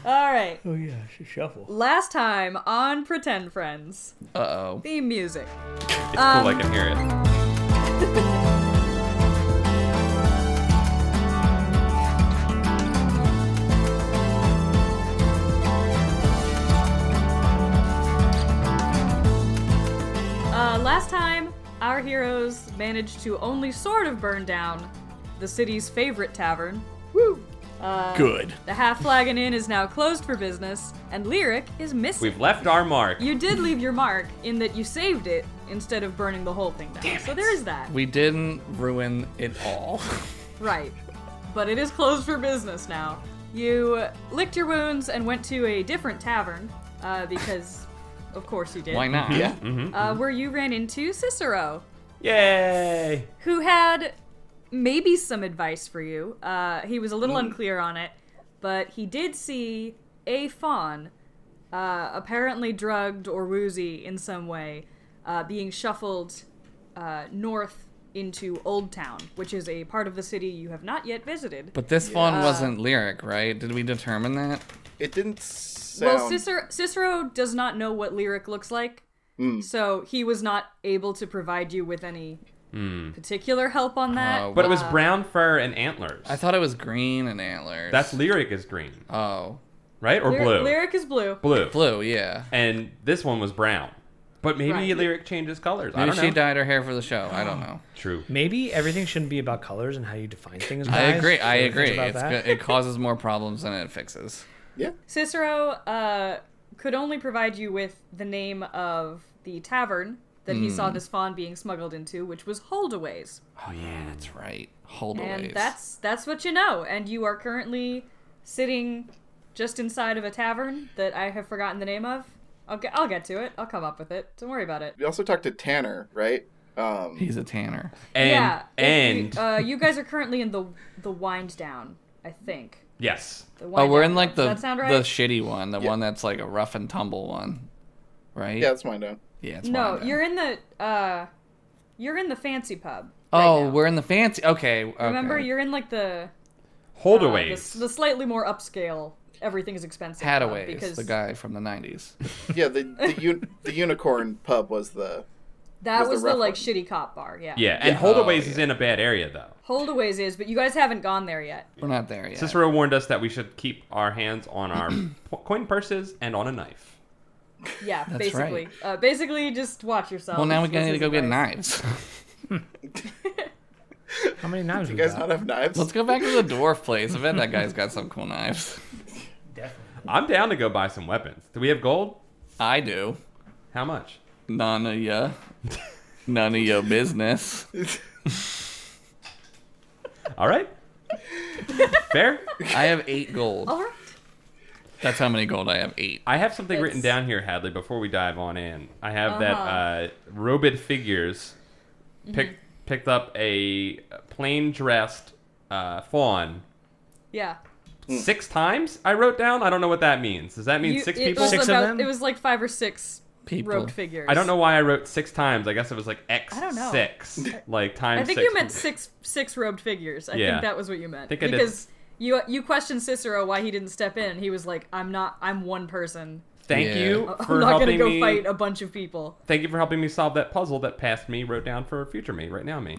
All right. Oh yeah, I should shuffle. Last time on Pretend Friends. Uh-oh. Theme music. It's cool, I can hear it. Last time, our heroes managed to only sort of burn down the city's favorite tavern. Woo! Good. The Half Flagon Inn is now closed for business, and Lyric is missing. We've left our mark. You did leave your mark in that you saved it instead of burning the whole thing down. So there is that. We didn't ruin it all. Right. But it is closed for business now. You licked your wounds and went to a different tavern, because of course you did. Why not? Yeah. Where you ran into Cicero, Yay! who had maybe some advice for you. He was a little unclear on it, but he did see a fawn, apparently drugged or woozy in some way, being shuffled north into Old Town, which is a part of the city you have not yet visited. But this fawn wasn't Lyric, right? Did we determine that? It didn't sound... Well, Cicero does not know what Lyric looks like, so he was not able to provide you with any particular help on that. But it was brown fur and antlers. I thought it was green and antlers. That's Lyric is green. Oh. Right? Or blue? Lyric is blue. Blue, yeah. And this one was brown. But maybe Right. Lyric changes colors. I Maybe don't know. she dyed her hair for the show. I don't know. True. Maybe everything shouldn't be about colors and how you define things. I guys. agree. I Think agree. about It's that. it causes more problems than it fixes. Yeah. Cicero could only provide you with the name of the tavern that he saw this fawn being smuggled into, which was Holdaways. Oh yeah, that's right. Holdaways. And that's what you know. And you are currently sitting just inside of a tavern that I have forgotten the name of. I'll get to it. I'll come up with it. Don't worry about it. We also talked to Tanner, right? He's a tanner. And, yeah. and You guys are currently in the wind down, I think. yes. The Oh, wind we're down. in like Does the that sound right? the shitty one, the one that's like a rough and tumble one, right? Yeah, that's mine down. Yeah, it's No, Wanda. you're in the fancy pub. Oh, right now. we're in the fancy. Okay. Remember, you're in like the Holdaways. the slightly more upscale. Everything is expensive. Hadaways, because the guy from the 90s. Yeah, the unicorn pub was the... that was the rough like one. shitty cop bar. Yeah. Yeah, and Yeah. Holdaways Oh, is yeah. in a bad area, though. Holdaways is, but you guys haven't gone there yet. We're not there yet. Cicero warned us that we should keep our hands on our coin purses and on a knife. Yeah, That's basically. Basically, just watch yourself. Well, now we This need to is go get advice. knives. How many knives Do we you guys got? not have knives? Let's go back to the dwarf place. I bet that guy's got some cool knives. Definitely. I'm down to go buy some weapons. Do we have gold? I do. How much? None of ya. None of your business. All right. Fair. I have 8 gold. All right. That's how many gold I have. 8. I have something written That's- down here, Hadley, before we dive on in. I have that Robid Figures picked up a plain-dressed fawn Yeah. 6 times, I wrote down. I don't know what that means. Does that mean 6 It people? was 6 of about, them? It was like 5 or 6 People. robed figures. I don't know why I wrote 6 times. I guess it was like X6. I don't know. Like times I think 6. you meant six robed figures. I Yeah. think that was what you meant. Think I did. Because you questioned Cicero why he didn't step in. He was like, I'm one person. Thank Yeah. you I'm for not gonna helping go me. fight a bunch of people. Thank you for helping me solve that puzzle that past me wrote down for future me, right now me.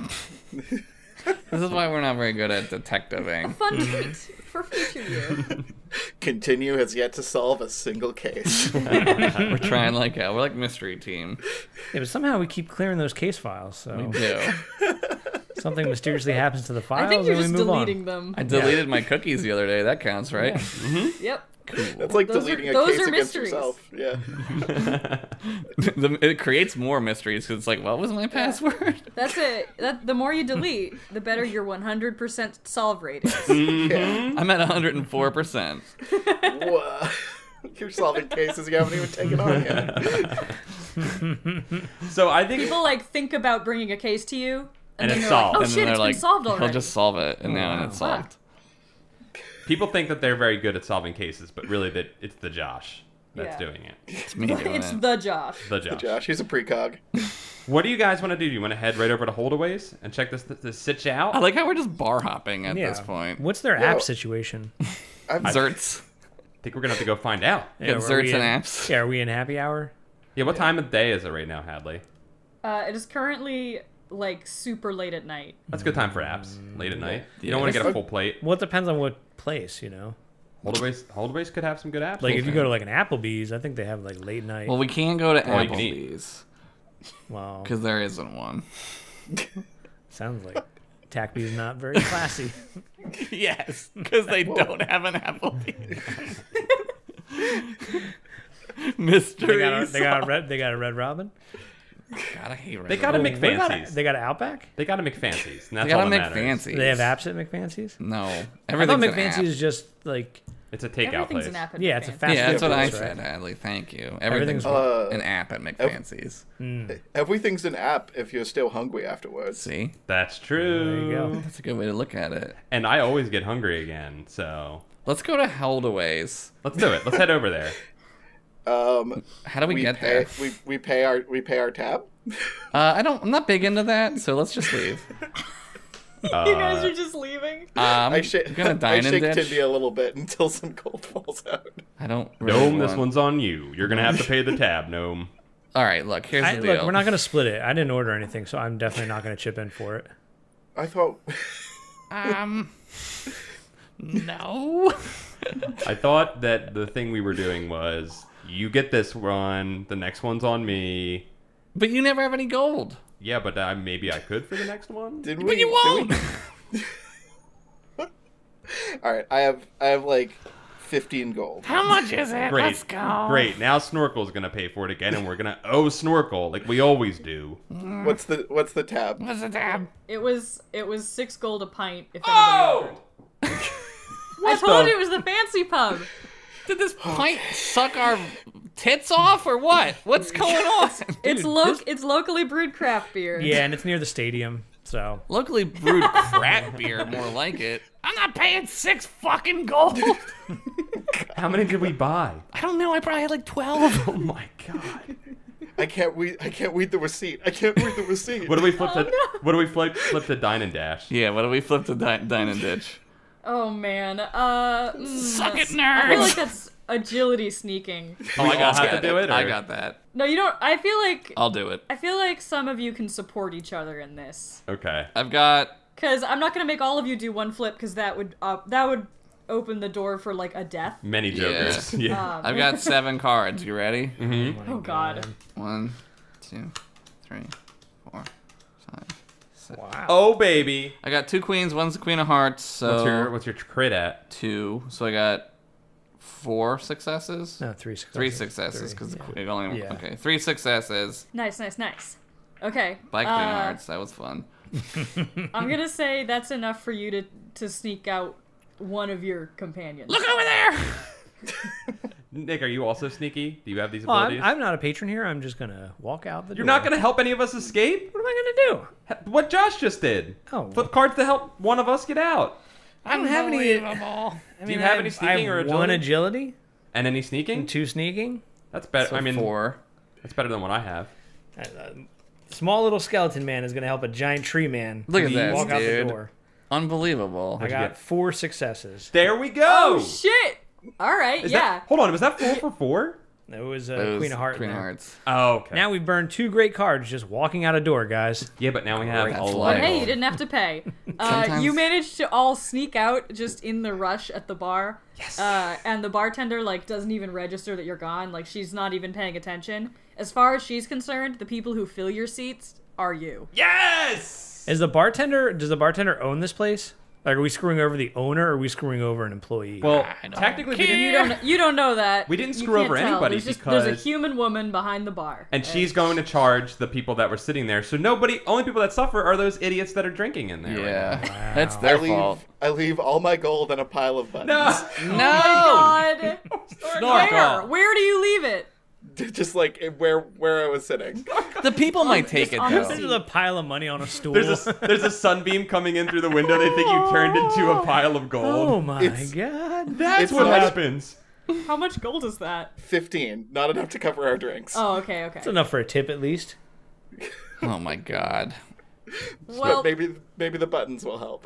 This is why we're not very good at detectiving. Fun treat for future you. Continue has yet to solve a single case. We're trying we're like mystery team. Yeah, but somehow we keep clearing those case files, so We do. something mysteriously happens to the files, I think you're and just we move deleting on. them. I deleted my cookies the other day. That counts, right? Yep. That's like Those deleting are a case against mysteries. yourself. Yeah. It creates more mysteries because it's like, what was my password? That's it. The more you delete, the better your 100% solve rate is. I'm at 104%. Whoa. You're solving cases you haven't even taken on yet. So I think People think about bringing a case to you, And then it's they're solved. like, oh And then shit, they're it's like, been solved already. he'll just solve it, and now it's Wow. solved. people think that they're very good at solving cases, but really that it's the Josh that's Yeah. doing it. It's me doing It's it. the Josh. The Josh. Josh, he's a precog. What do you guys want to do? Do you want to head right over to Holdaways and check this sitch out? I like how we're just bar hopping at Yeah. this point. What's their Yeah. app situation? I've, Zerts. think we're gonna have to go find out. Yeah, Get are we zerts and in- apps. Yeah, are we in happy hour? Yeah, what time of day is it right now, Hadley? It is currently like super late at night. That's a good time for apps. Late at night. You don't Yeah. want to get a full plate. Well, it depends on what place, you know. Holdaways could have some good apps. Like if you go to like an Applebee's, I think they have like late night. Well, we can't go to All you can eat. Applebee's Well, because there isn't one. sounds like Tackbee's not very classy. Yes, because they don't have an Applebee's. Mysteries. They got a Red Robin. God, I hate Red They got a Robin. McFancy's. They got an Outback. They got a McFancy's. And that's They got all a that matters. McFancy's. They have apps at McFancy's. No, I thought everything's an McFancy's app. is just like It's a takeout Everything's place. an app. yeah, it's a fast Yeah, food that's what I place, said, right? Hadley. Thank you. Everything's- Everything's an app at McFancy's. Everything's an app if you're still hungry afterwards. See, That's true. There you go. that's a good way to look at it. And I always get hungry again, so Let's go to Holdaways. let's do it. Let's head over there. How do we get pay, there? we pay our tab. I'm not big into that, so let's just leave. You guys are just leaving. I'm I shake gonna dine and ditch. Tindy a little bit until some gold falls out. I don't. Really Gnome, this want- one's on you. You're gonna have to pay the tab, Gnome. All right, look. Here's the deal. Look, we're not gonna split it. I didn't order anything, so I'm definitely not gonna chip in for it. I thought No. I thought that the thing we were doing was you get this one, the next one's on me. But you never have any gold. Yeah, but maybe I could for the next one. did we? But you won't. All right, I have like 15 gold. How much is it? Great. Let's go. Great. Now Snorkul's gonna pay for it again, and we're gonna owe Snorkul like we always do. What's the tab? What's the tab? It was 6 gold a pint. If Oh! anybody ordered. I told you it was the fancy pub. Did this pint suck our tits off or what? What's going on? It's Dude, it's locally brewed craft beer. Yeah, and it's near the stadium, so Locally brewed crap beer, more like it. I'm not paying 6 fucking gold. How many did we buy? I don't know. I probably had like 12. Oh my god. I can't read the receipt. I can't read the receipt. What do we flip to? What do we flip to dine and dash? Yeah, what do we flip to dine and ditch? Oh man. Suck it, I feel nerds. like that's agility sneaking. Oh, I got have to do it. Or? I got that. No, you don't. I I'll do it. feel like some of you can support each other in this. Okay. I've got. Cause I'm not gonna make all of you do one flip, cause that would open the door for like a death. Many jokers. Yeah. I've got 7 cards. You ready? Oh god. 1, 2, 3, 4, 5, 6. wow. Oh baby. I got 2 queens. One's the queen of hearts. So What's your crit at? 2. So I got 4 successes. No, 3 successes. 3 successes because yeah. it only. Yeah. Okay, 3 successes. Nice. Okay. By queen of hearts. That was fun. I'm gonna say that's enough for you to sneak out one of your companions. Look over there. Nick, are you also sneaky? Do you have these Well, abilities? I'm not a patron here. I'm just gonna walk out the door. You're not gonna help any of us escape? What am I gonna do? What Josh just did. Oh. Flip cards to help one of us get out. I don't have any. Unbelievable. Do you have any sneaking or agility? 1 agility And any sneaking? and 2 sneaking. That's better. So I mean, 4. that's better than what I have. Small little skeleton man is gonna help a giant tree man. Look at this, walk out the dude. door. Unbelievable. I got 4 successes. There we go. Oh shit! All right, Is yeah. that, hold on, was that 4 for 4? It was It was Queen of Hearts. Queen of Hearts. Oh, okay. Now we've burned 2 great cards just walking out a door, guys. yeah, but now we have Great. a That's lot. life. Hey, you didn't have to pay. Sometimes- You managed to all sneak out just in the rush at the bar. Yes. And the bartender like doesn't even register that you're gone. Like she's not even paying attention. As far as she's concerned, the people who fill your seats are you. Yes. Does the bartender own this place? Like, are we screwing over the owner or are we screwing over an employee? Well, I don't technically, we care. didn't, You don't know that. We didn't You screw can't over tell. anybody There's because- there's a human woman behind the bar. and she's going to charge the people that were sitting there. So only people that suffer are those idiots that are drinking in there. Yeah. Wow. That's their fault. I leave all my gold in a pile of buttons. No. Oh my god. Where do you leave it? Just like where I was sitting. The people might take it on the though. There's a pile of money on a stool. There's a sunbeam coming in through the window. They think you turned into a pile of gold. Oh my It's- god. That's it's what not- happens. How much gold is that? 15, not enough to cover our drinks. Oh, okay. That's enough for a tip at least. Oh my god. Well, But maybe the buttons will help.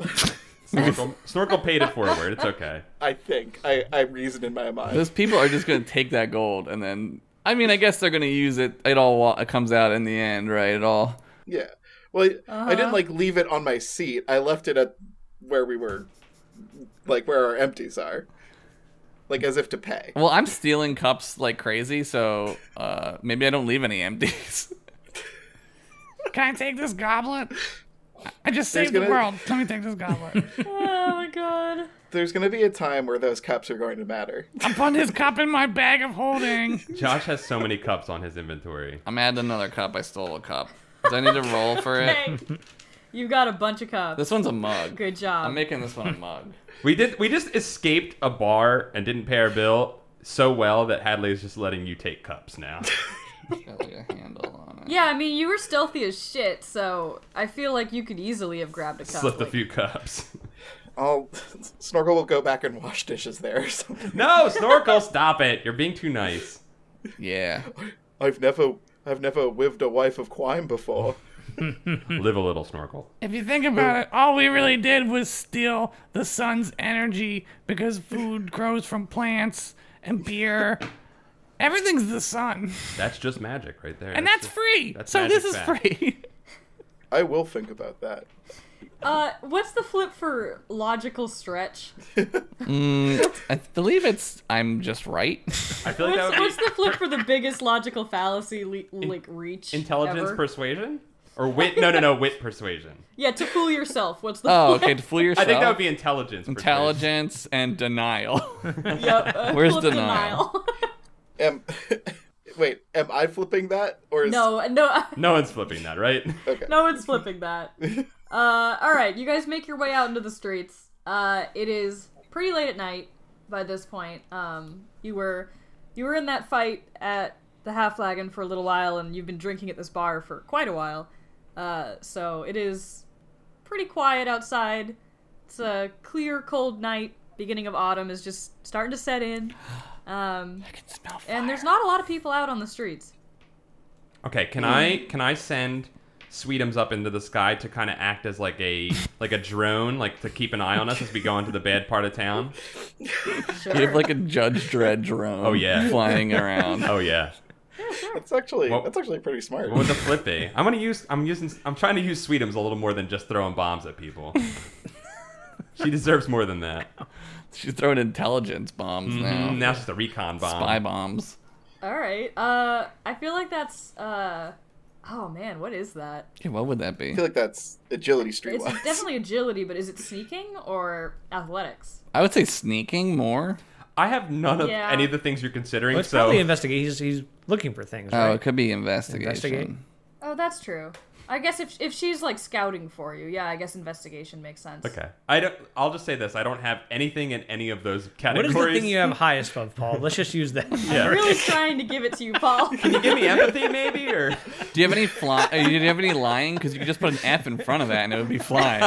Snorkul paid it forward. It's okay. I think. I reasoned in my mind. Those people are just gonna take that gold and then. I mean, I guess they're gonna use it. It comes out in the end, right? It all. Yeah. Well, I didn't leave it on my seat. I left it at where we were, where our empties are, as if to pay. Well, I'm stealing cups like crazy, so maybe I don't leave any empties. Can I take this goblet? I just saved the world. Let me take this goblet. Oh my god. There's going to be a time where those cups are going to matter. I'm putting his cup in my bag of holding. Josh has so many cups on his inventory. I'm adding another cup. I stole a cup. Do I need to roll for it? Hey, you've got a bunch of cups. This one's a mug. Good job. I'm making this one a mug. We just escaped a bar and didn't pay our bill so well that Hadley is just letting you take cups now. Got like a handle on it. Yeah, I mean, you were stealthy as shit, so I feel like you could easily have grabbed a cup. Slipped a few cups. Snorkul will go back and wash dishes there or something. No, Snorkul, stop it. You're being too nice. Yeah. I've never whiffed a wife of Quime before. Live a little, Snorkul. If you think about it, all we really did was steal the sun's energy because food grows from plants and beer. Everything's the sun. That's just magic right there. And that's free. That's So this is magic free. I will think about that. What's the flip for logical stretch? I believe it's I'm just right. I feel like that would What's be the flip for the biggest logical fallacy reach? intelligence ever? persuasion? Or wit? No, wit persuasion. Yeah, to fool yourself. What's the Oh, flip? okay, to fool yourself. I think that would be intelligence. persuasion. Intelligence and denial. Yep. Where's flip denial? Wait, am I flipping that? Or is... No, No one's flipping that, right? Okay. no one's flipping that. All right, you guys make your way out into the streets. It is pretty late at night by this point. You were in that fight at the Half Flagon for a little while, and you've been drinking at this bar for quite a while. So it is pretty quiet outside. It's a clear, cold night. Beginning of autumn is just starting to set in. I can smell fire. And there's not a lot of people out on the streets. Okay, can I send Sweetums up into the sky to kind of act as like a drone, to keep an eye on us as we go into the bad part of town? Sure. You have like a Judge Dredd drone. Oh, yeah. Flying around. Oh yeah. That's actually pretty smart. What would the flip be? I'm trying to use Sweetums a little more than just throwing bombs at people. She deserves more than that. She's throwing intelligence bombs now. Now it's just a recon bomb. Spy bombs. All right. I feel like that's. Oh man, what is that? Okay, what would that be? I feel like that's agility It's streetwise. definitely agility, but is it sneaking or athletics? I would say sneaking more. I have none of Yeah. any of the things you're considering. Well, it's so probably investigation. He's looking for things, Oh, right? it could be investigation. Investigate. Oh, that's true. I guess if she's scouting for you, yeah, I guess investigation makes sense. okay. I'll just say this: I don't have anything in any of those What categories. is the thing you have highest of, Paul? Let's just use that. Yeah. I'm really trying to give it to you, Paul. Can you give me empathy, maybe, or? Do you have any do you have any lying? Because you could just put an F in front of that and it would be flying.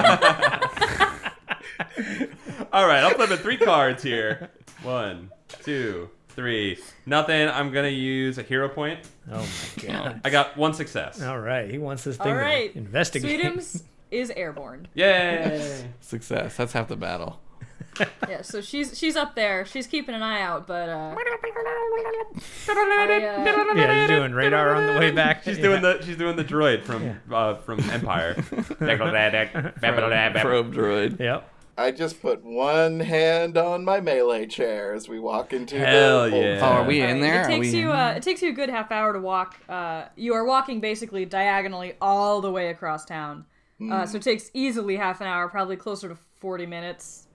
All right, I'll flip it 3 cards here. 1, 2, 3. Nothing. I'm gonna use a hero point. Oh my god! I got 1 success. All right, he wants this thing All right. to investigate. Sweetums is airborne. Yay! Success. That's half the battle. Yeah, so she's up there. She's keeping an eye out, but Yeah, she's doing radar on the way back. She's doing the droid from Empire. Probe droid. Yep. I just put one hand on my melee chair as we walk into Hell the yeah. Oh, are we in Alright, there? It takes you a good half hour to walk. You are walking basically diagonally all the way across town. So it takes easily half an hour, probably closer to 40 minutes.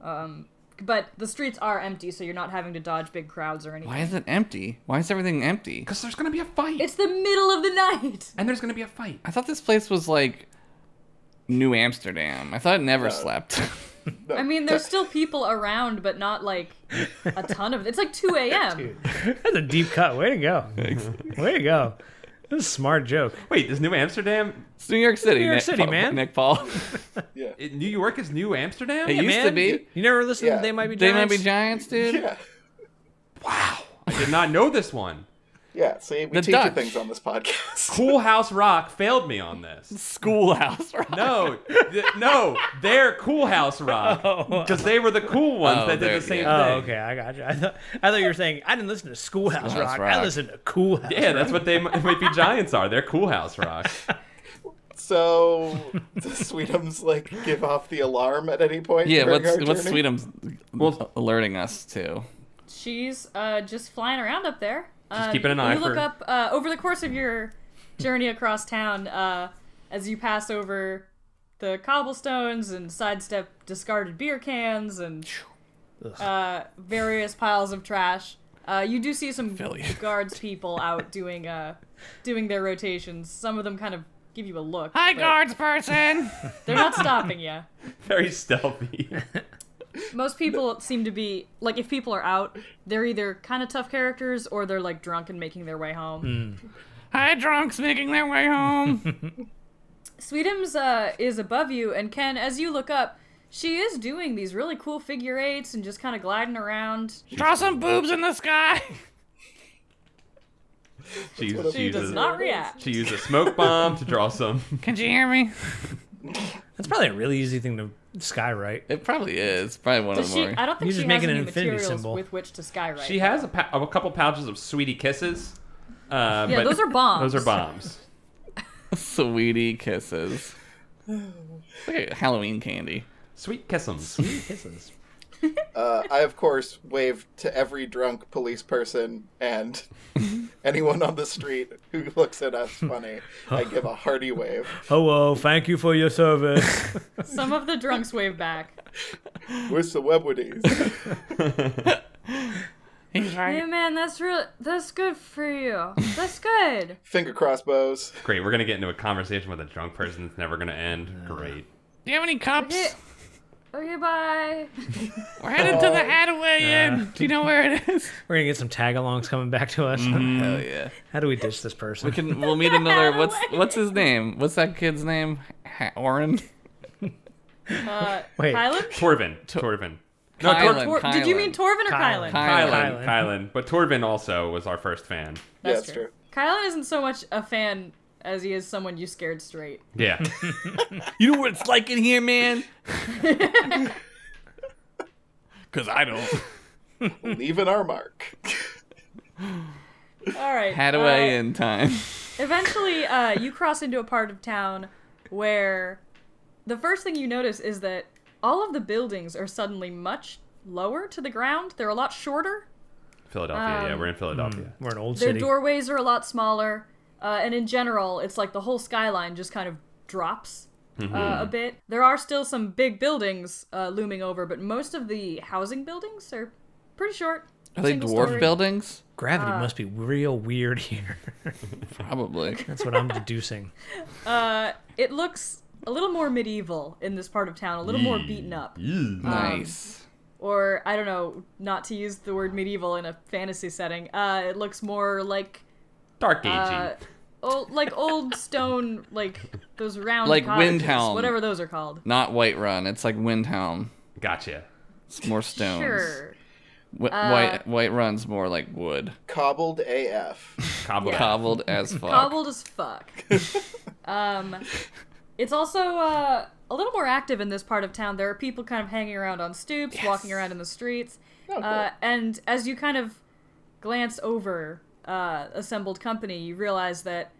But the streets are empty, so you're not having to dodge big crowds or anything. Why is it empty? Why is everything empty? Because there's gonna be a fight. It's the middle of the night. And there's gonna be a fight. I thought this place was like New Amsterdam. I thought it never slept. No, I mean, there's still people around, but not a ton of it. It's 2 a.m. Dude, that's a deep cut. Way to go. Way to go. This is a smart joke. Wait, is New Amsterdam? It's New York City. New York Nick, City, man. Nick Paul. yeah. New York is New Amsterdam? It used to be. You never listened Yeah. to They Might Be They Giants? might be giants, dude. Yeah. Wow. I did not know this one. Yeah, see, we The teach you Dutch. things on this podcast. Cool House Rock failed me on this. Schoolhouse, right? No, they're Cool House Rock because they were the cool ones Oh, that did they're- the same yeah. thing. Oh, okay, I got you. I thought you were saying I didn't listen to Schoolhouse Schoolhouse Rock. I Rock. listened to Cool House. Yeah, that's what they might be. Giants are. They're Cool House Rock. So, does Sweetums, like, give off the alarm at any point? Yeah, during our what's journey? Sweetums alerting us to? She's just flying around up there. Just keeping an eye You look for- up over the course of your journey across town, as you pass over the cobblestones and sidestep discarded beer cans and various piles of trash. You do see some guards people out doing their rotations. Some of them kind of give you a look. Hi, but guards person. They're not stopping you. Very stealthy. Most people seem to be, like, if people are out, they're either kind of tough characters or they're, like, drunk and making their way home. Hi, drunks making their way home. Sweetums is above you, and Ken, as you look up, she is doing these really cool figure eights and just kind of gliding around. Draw some boobs in the sky. She She does not react. She used a smoke bomb to draw some. Can you hear me? That's probably a really easy thing to skywrite. It probably is. Probably one Does of she? the more. I don't think You she just has make any an infinity materials symbol. with which to skywrite. She has a couple pouches of Sweetie Kisses. Yeah, but those are bombs. Those are bombs. Sweetie kisses. Look at Halloween candy. Sweet Kissums. Kisses. I, of course, wave to every drunk police person and anyone on the street who looks at us funny. I give a hearty wave. Hello, thank you for your service. Some of the drunks wave back. Where's the Webwoodies? He's Hey right. man, that's good for you. That's good. Finger crossbows. Great. We're gonna get into a conversation with a drunk person that's never gonna end. Great. Do you have any cups? Okay, bye. We're headed to the Hadley Inn. Do you know where it is? We're gonna get some tag-alongs coming back to us. Hell yeah. How do we ditch this person? We'll meet another. What's his name? What's that kid's name? Oren. Wait. Kylan? Torvin. No, Kylan. Did you mean Torvin or Kylan? Kylan. But Torvin also was our first fan. Yeah, that's true. Kylan isn't so much a fan as he is someone you scared straight. Yeah. You know what it's like in here, man? Because I don't. Leaving our mark. All right. Hadaway in time. Eventually, you cross into a part of town where the first thing you notice is that all of the buildings are suddenly much lower to the ground. They're a lot shorter. Philadelphia. Yeah, we're in Philadelphia. We're an old Their city. doorways are a lot smaller. And in general, it's like the whole skyline just kind of drops a bit. There are still some big buildings looming over, but most of the housing buildings are pretty short. Are they Single dwarf story. buildings? Gravity must be real weird here. Probably. That's what I'm deducing. It looks a little more medieval in this part of town, a little more beaten up. Nice. Or, I don't know, not to use the word medieval in a fantasy setting, it looks more like Dark Agey. old stone, like those round Like cottages, Windhelm. whatever those are called. Not Whiterun. It's like Windhelm. Gotcha. It's more stones. Sure. Whiterun's more like wood. Cobbled AF. Cobbled as fuck. Cobbled as fuck. It's also a little more active in this part of town. There are people kind of hanging around on stoops, walking around in the streets. Oh, cool. And as you kind of glance over assembled company, you realize that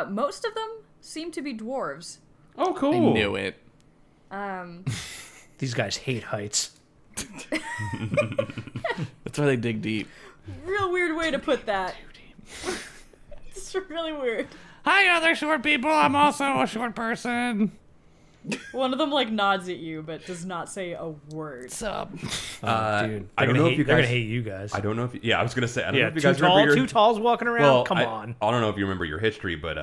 most of them seem to be dwarves. Oh, cool. I knew it. These guys hate heights. That's why they dig deep. Real weird way to put that. It's really weird. Hi, other short people. I'm also a short person. One of them like nods at you, but does not say a word. What's up? Dude, I they're don't gonna know hate, if you they're guys- gonna hate you guys. I don't know if I was gonna say I don't know Yeah, if you two guys remember your talls walking around. well, Come I on. don't know if you remember your history, but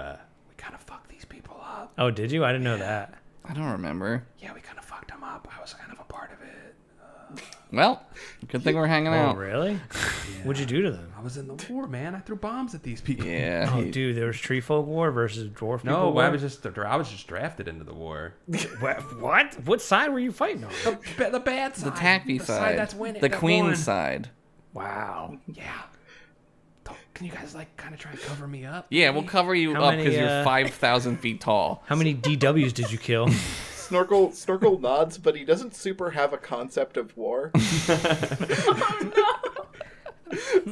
we kind of fucked these people up. Oh, did you? I didn't know that. I don't remember. Yeah, we kind of fucked them up. I was kind of a part of it. Well, good thing we're hanging Oh, out. really? What'd you do to them? I was in the war, man. I threw bombs at these people. Yeah. Oh, dude, there was Tree Folk War versus Dwarf People No, War? I was just drafted into the war. What? What side were you fighting on? The bad side. The tacky the side. that's winning. The that queen won. side. Wow. Yeah. can you guys like kind of try and cover me up? Yeah, we'll cover you How up many, because you're 5,000 feet tall. How many DWs did you kill? Snorkul nods, but he doesn't super have a concept of war.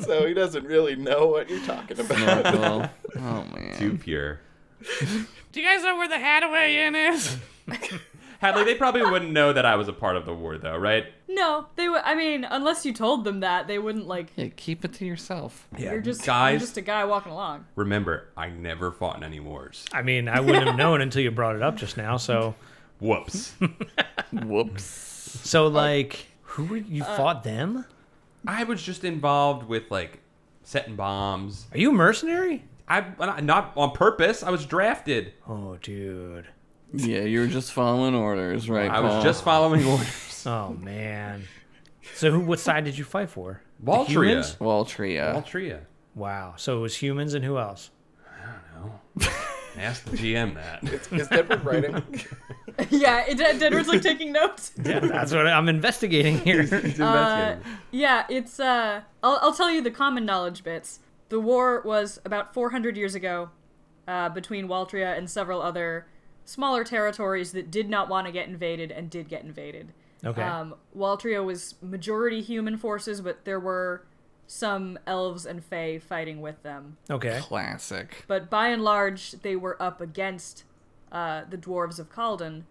So he doesn't really know what you're talking about. Snorkul. Oh, man. Too pure. Do you guys know where the Hadaway Inn is? Hadley, they probably wouldn't know that I was a part of the war, though, right? No, they would. I mean, unless you told them that, they wouldn't like. Yeah, keep it to yourself. Yeah, You're just a guy walking along. Remember, I never fought in any wars. I mean, I wouldn't have known until you brought it up just now. So, Whoops. Whoops. so like, who were you fought them? I was just involved with like setting bombs. Are you a mercenary? I not on purpose. I was drafted. Oh, dude. Yeah, you were just following orders, right, I Paul? was just following orders. Oh man. So what side did you fight for? The Waltria. humans? Waltria. Altria. Wow. So it was humans and who else? Ask the GM that. Is Deadward writing? Yeah, Deadward's like taking notes. Yeah, that's what I'm investigating here. He's investigating. Yeah, it's I'll tell you the common knowledge bits. The war was about 400 years ago, between Waltria and several other smaller territories that did not want to get invaded and did get invaded. Okay. Waltria was majority human forces, but there were some elves and fae fighting with them. Okay. Classic. But by and large, they were up against the dwarves of Calden,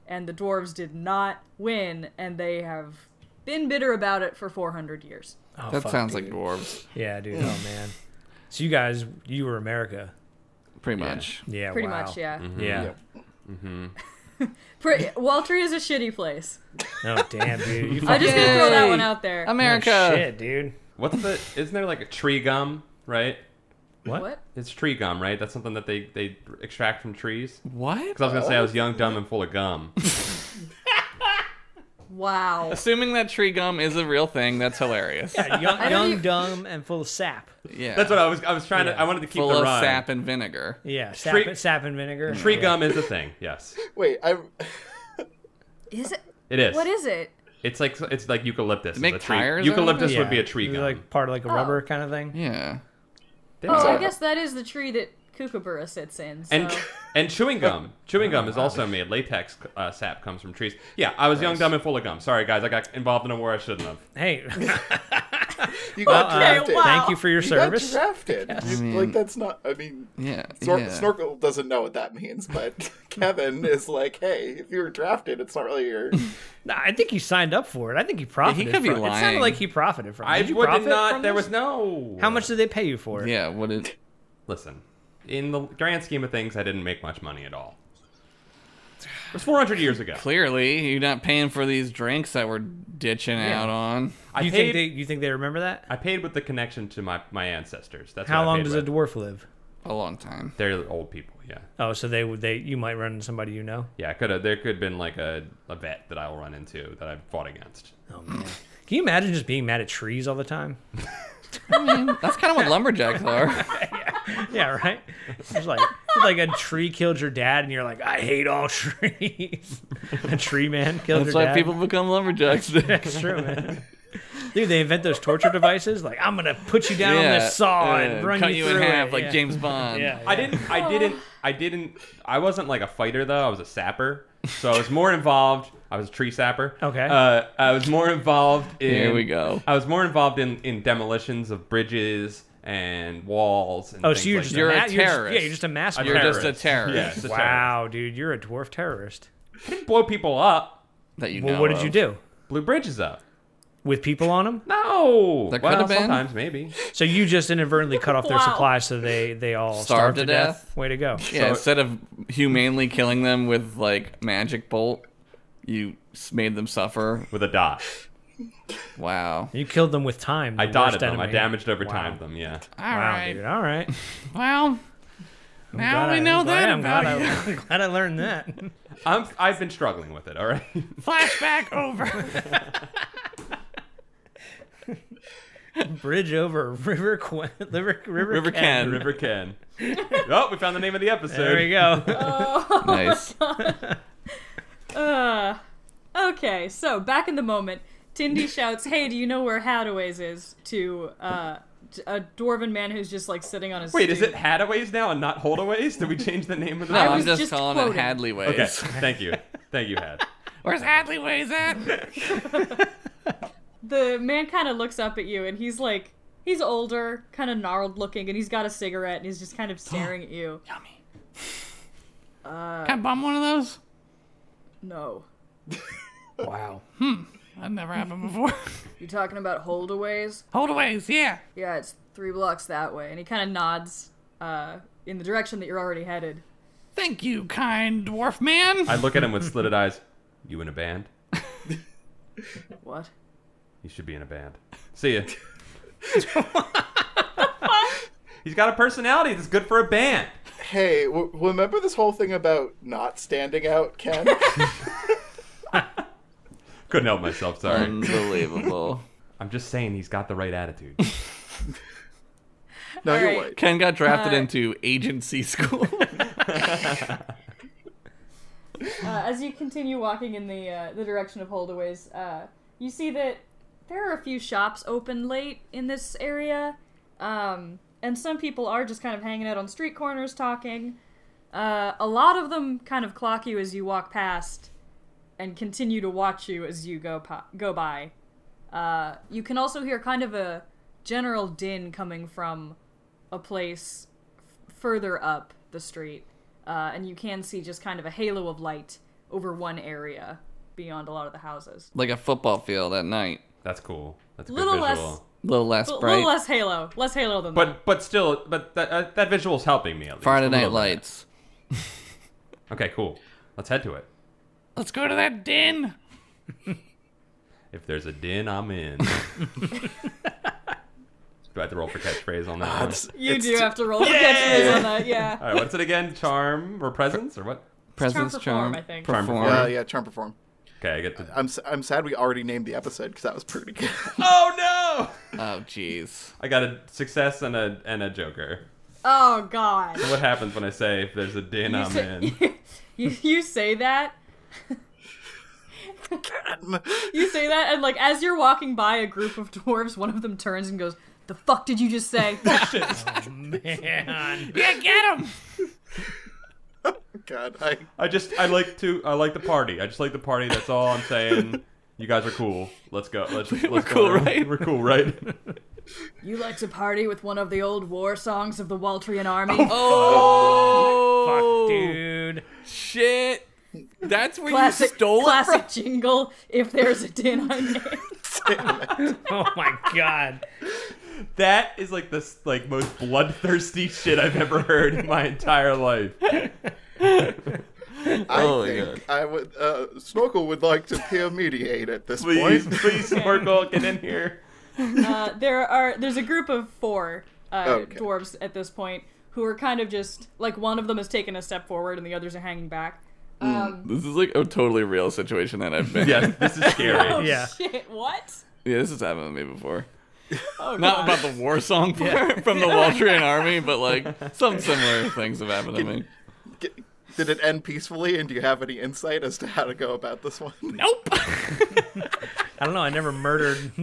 and the dwarves did not win, and they have been bitter about it for 400 years. Oh, That fuck, sounds dude. like dwarves. Yeah, dude. Oh man. So you were America. Pretty much. Yeah. Pretty wow. much, yeah. Yeah. Waltria is a shitty place. Oh damn, dude. You I just gonna throw that Yay. one out there. America. Oh, shit, dude. Isn't there like a tree gum, right? What? It's tree gum, right? That's something that they extract from trees. What? Because I was gonna say I was young, dumb, and full of gum. Wow. Assuming that tree gum is a real thing, that's hilarious. Yeah, don't young, even- dumb, and full of sap. Yeah. That's what I was trying to. I wanted to keep Full the of rhyme. sap and vinegar. Yeah, Tree- sap and vinegar. Tree Yeah. gum is a thing. Yes, Wait, Is it? it is. What is it? It's like eucalyptus. To make is a tree. tires out of Eucalyptus Yeah. would be a tree gum. Like part of like a rubber kind of thing. Yeah. They Oh, was I all- guess that is the tree that Kookaburra sits in. So. and chewing gum. Chewing gum is also made. Latex sap comes from trees. Yeah, I was young, dumb, and full of gum. Sorry, guys. I got involved in a war I shouldn't have. Hey, you got Okay, drafted. wow. thank you for your You service. got drafted. Like that's not. I mean, Yeah. Snorkul doesn't know what that means, but Kevin is like, hey, if you were drafted, it's not really your. Nah, I think he signed up for it. I think he profited. could be from it. It sounded lying. like he profited from it. I Did you would profit not. from There this? was no. How much did they pay you for it? Yeah. What is? Listen, in the grand scheme of things, I didn't make much money at all. It was 400 years ago. Clearly, you're not paying for these drinks that we're ditching out on. You think they remember that? I paid with the connection to my ancestors. That's How what I long paid does with. a dwarf live? A long time. They're old people. Yeah. Oh, so you might run into somebody you know. Yeah. There could have been like a vet that I will run into that I've fought against. Oh man, can you imagine just being mad at trees all the time? I mean, that's kind of what lumberjacks are. Yeah, right. It's like a tree killed your dad, and you're like, I hate all trees. A tree man killed That's your why dad. people become lumberjacks. That's true, man. Dude, they invent those torture devices. Like, I'm gonna put you down on this saw and run cut you you through in half it. like Yeah. James Bond. Yeah, I wasn't like a fighter though. I was a sapper, so I was more involved. I was a tree sapper. Okay. I was more involved in. Here we go. I was more involved in demolitions of bridges and walls. And Oh, things so you're like just that. You're a you're just- terrorist. Yeah, you're just a mass You're murderer. just a terrorist. Yes, a terrorist. Wow, dude, you're a dwarf terrorist. I didn't blow people up. That you Well, know what did of. you do? Blew bridges up. With people on them? No. That well, could have been. sometimes maybe. So you just inadvertently cut off their Wow. supplies so they all Starved starved to to death? death? Way to go. Yeah, So- instead of humanely killing them with like magic bolt, you made them suffer. With a dot. Wow. You killed them with time. I the dotted worst them. I enemy. damaged over Wow. time them. Yeah. All Wow, right. dude. All right. Well, now we know that I'm glad about you. I'm glad I learned that. I've been struggling with it. All right. Flashback over. Bridge over River Ken. River Ken. Oh, we found the name of the episode. There we go. Nice. Okay, so back in the moment, Tindy shouts, "Hey, do you know where Hadaway's is?" to a dwarven man who's just like sitting on his. Wait, is stoop. it Hadaways now and not Holdaways? Did we change the name of the? No, I I'm was just just calling quoting. it Hadley ways. Okay, thank you, Had. Where's Hadley Ways at? The man kind of looks up at you, and he's like, he's older, kind of gnarled looking, and he's got a cigarette, and he's just kind of staring at you. Yummy. Can I bum one of those? No. Wow. That never happened before. You talking about Holdaways? Holdaways, yeah. Yeah, it's 3 blocks that way. And he kind of nods in the direction that you're already headed. Thank you, kind dwarf man. I look at him with slitted eyes. You in a band? What? You should be in a band. See ya. He's got a personality that's good for a band. Hey, remember this whole thing about not standing out, Ken? Couldn't help myself, sorry. Unbelievable. I'm just saying he's got the right attitude. No, All you're right. right. Ken got drafted into agency school. As you continue walking in the direction of Holdaways, you see that there are a few shops open late in this area, and some people are just kind of hanging out on street corners talking. A lot of them kind of clock you as you walk past and continue to watch you as you go by. You can also hear kind of a general din coming from a place further up the street. And you can see just kind of a halo of light over one area beyond a lot of the houses. Like a football field at night. That's cool. That's a good Little visual. less- A little less A bright. little less halo. Less halo than that. But still, that visual's helping me at least. Friday a Night little bit. Lights. Okay, cool. Let's head to it. Let's go to that den. If there's a din, I'm in. Do I have to roll for catchphrase on that one? You do have to roll for catchphrase on that, yeah. All right, what's it again? Charm or presence or what? Presence, Perform, charm, I think. Charm perform. perform. Yeah, charm perform. Okay, I get to. I'm sad we already named the episode because that was pretty good. Oh no! Oh, jeez. I got a success and a joker. Oh, God. What happens when I say if there's a din, I'm in? You say that. You say that, and like as you're walking by a group of dwarves, one of them turns and goes, "The fuck did you just say?" Man. Yeah, get him. God, I like the party. I just like the party. That's all I'm saying. You guys are cool. Let's go. Let's We're go. cool, right? We're cool, right? You like to party with one of the old war songs of the Waltrian army? Oh, Fuck, dude. shit. That's where Classic, you stole it from? classic jingle. If there's a din, I'm in. Oh my god. That is like the most bloodthirsty shit I've ever heard in my entire life. I Oh, think I would. Snorkul would like to peer mediate at this Please, point. please, Snorkul, get in here. There's a group of 4 Okay. dwarves at this point who are kind of just like one of them has taken a step forward and the others are hanging back. This is like a totally real situation that I've been in. Yes, this is scary. Oh Yeah. shit! What? Yeah, this has happened to me before. Oh, Not God. about the war song part from the Waltrian army, but like some similar things have happened to me. Did it end peacefully? And do you have any insight as to how to go about this one? Nope. I don't know. I never murdered a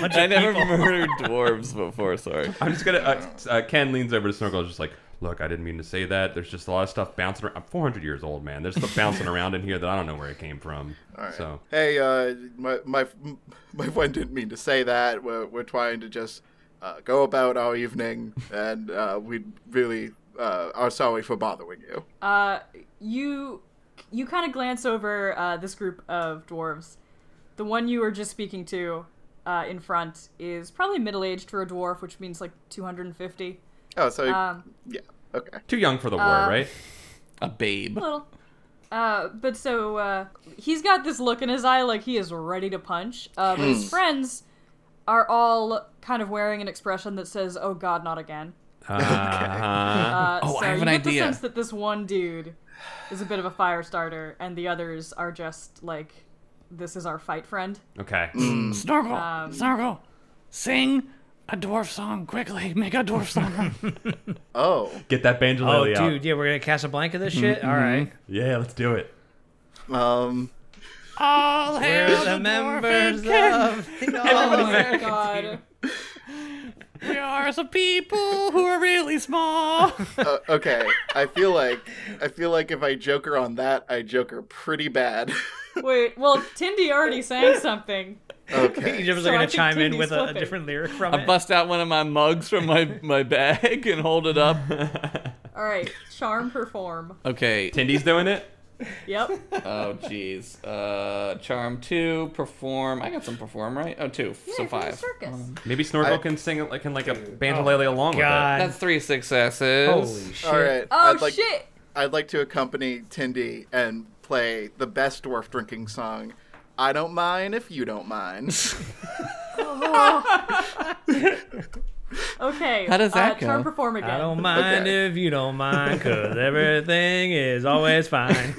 bunch I of never people. murdered dwarves before, sorry. I'm just gonna. Ken leans over to Snorkul, just like, look, I didn't mean to say that. There's just a lot of stuff bouncing around. I'm 400 years old, man. There's stuff bouncing around in here that I don't know where it came from. All right. So Hey, my friend didn't mean to say that. We're trying to just go about our evening, and we really are sorry for bothering you. You kind of glance over this group of dwarves. The one you were just speaking to in front is probably middle-aged for a dwarf, which means like 250. Oh, so yeah, okay. too young for the war, right? A babe. A little. But so he's got this look in his eye like he is ready to punch. But his friends are all kind of wearing an expression that says, "Oh God, not again." Oh, I have an you get the idea. sense that this one dude is a bit of a fire starter, and the others are just like, "This is our fight friend." Okay. Snorkul, sing a dwarf song quickly. Make a dwarf song. Oh, Get that Oh, banjolele out. dude. Yeah, we're gonna Casablanca this shit. All right. Yeah, let's do it. All We're hail the the members dwarven king. of. Oh my God. We are some people who are really small. Okay, I feel like if I joker on that, I joker pretty bad. Wait, well, Tindy already sang something. Okay. You just So going I to think chime in Tindy's with a flipping. different lyric from I it. bust out one of my mugs from my bag and hold it up. All right, charm perform. Okay. Tindy's doing it. Yep. Oh, jeez. Charm 2, perform. I got some perform, right? Oh, 2, Yeah, so from the 5. circus. Maybe Snorkul can sing it like a banjolele along God. That's 3 successes. Holy shit. All right. Oh shit! I'd like to accompany Tindy and play the best dwarf drinking song. I don't mind if you don't mind. Okay. How does that go? Charm perform again. I don't mind Okay. if you don't mind, cause everything is always fine.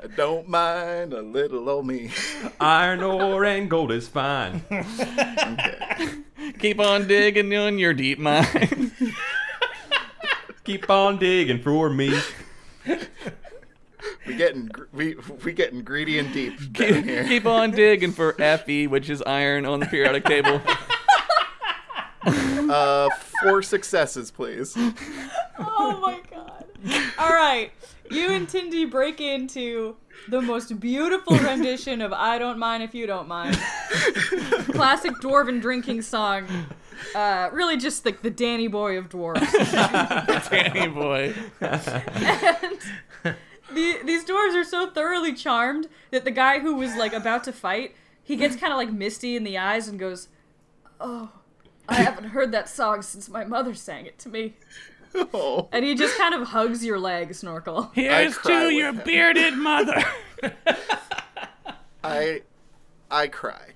I don't mind a little old me. with it. Iron ore and gold is fine. Okay. Keep on digging on your deep mine. Keep on digging for me. We getting greedy and deep down here. Keep on digging for Fe, which is iron on the periodic table. 4 successes, please. Oh my god. All right. You and Tindy break into the most beautiful rendition of I Don't Mind If You Don't Mind. Classic dwarven drinking song. Really just like the Danny Boy of dwarves. Danny boy. And these dwarves are so thoroughly charmed that the guy who was like about to fight, he gets kind of like misty in the eyes and goes, "Oh, I haven't heard that song since my mother sang it to me." Oh. And he just kind of hugs your leg, Snorkul. Here's cry to with your him. bearded mother. I cry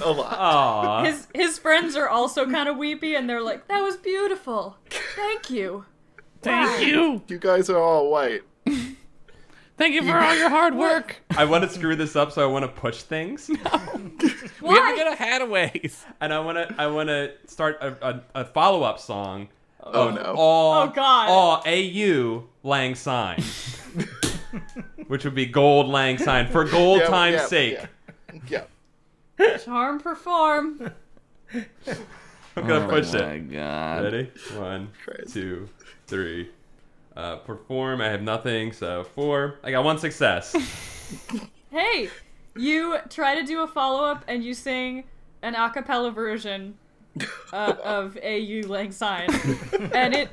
a lot. Aw. His friends are also kind of weepy, and they're like, "That was beautiful. Thank you." Thank you. You guys are all white. Thank you for all your hard work. I want to screw this up, so I want to push things, We have to Why? go to Hataways. and I want to start a follow-up song. Oh, of no. All, Oh, God. All AU Lang Syne, which would be gold Lang Syne for gold time's sake. Yeah. Charm perform. I'm gonna push Oh my it. god. Ready? 1, Crazy. 2, 3. Perform. I have nothing, so 4. I got 1 success. Hey, you try to do a follow-up and you sing an a cappella version of AU Lang Syne. And it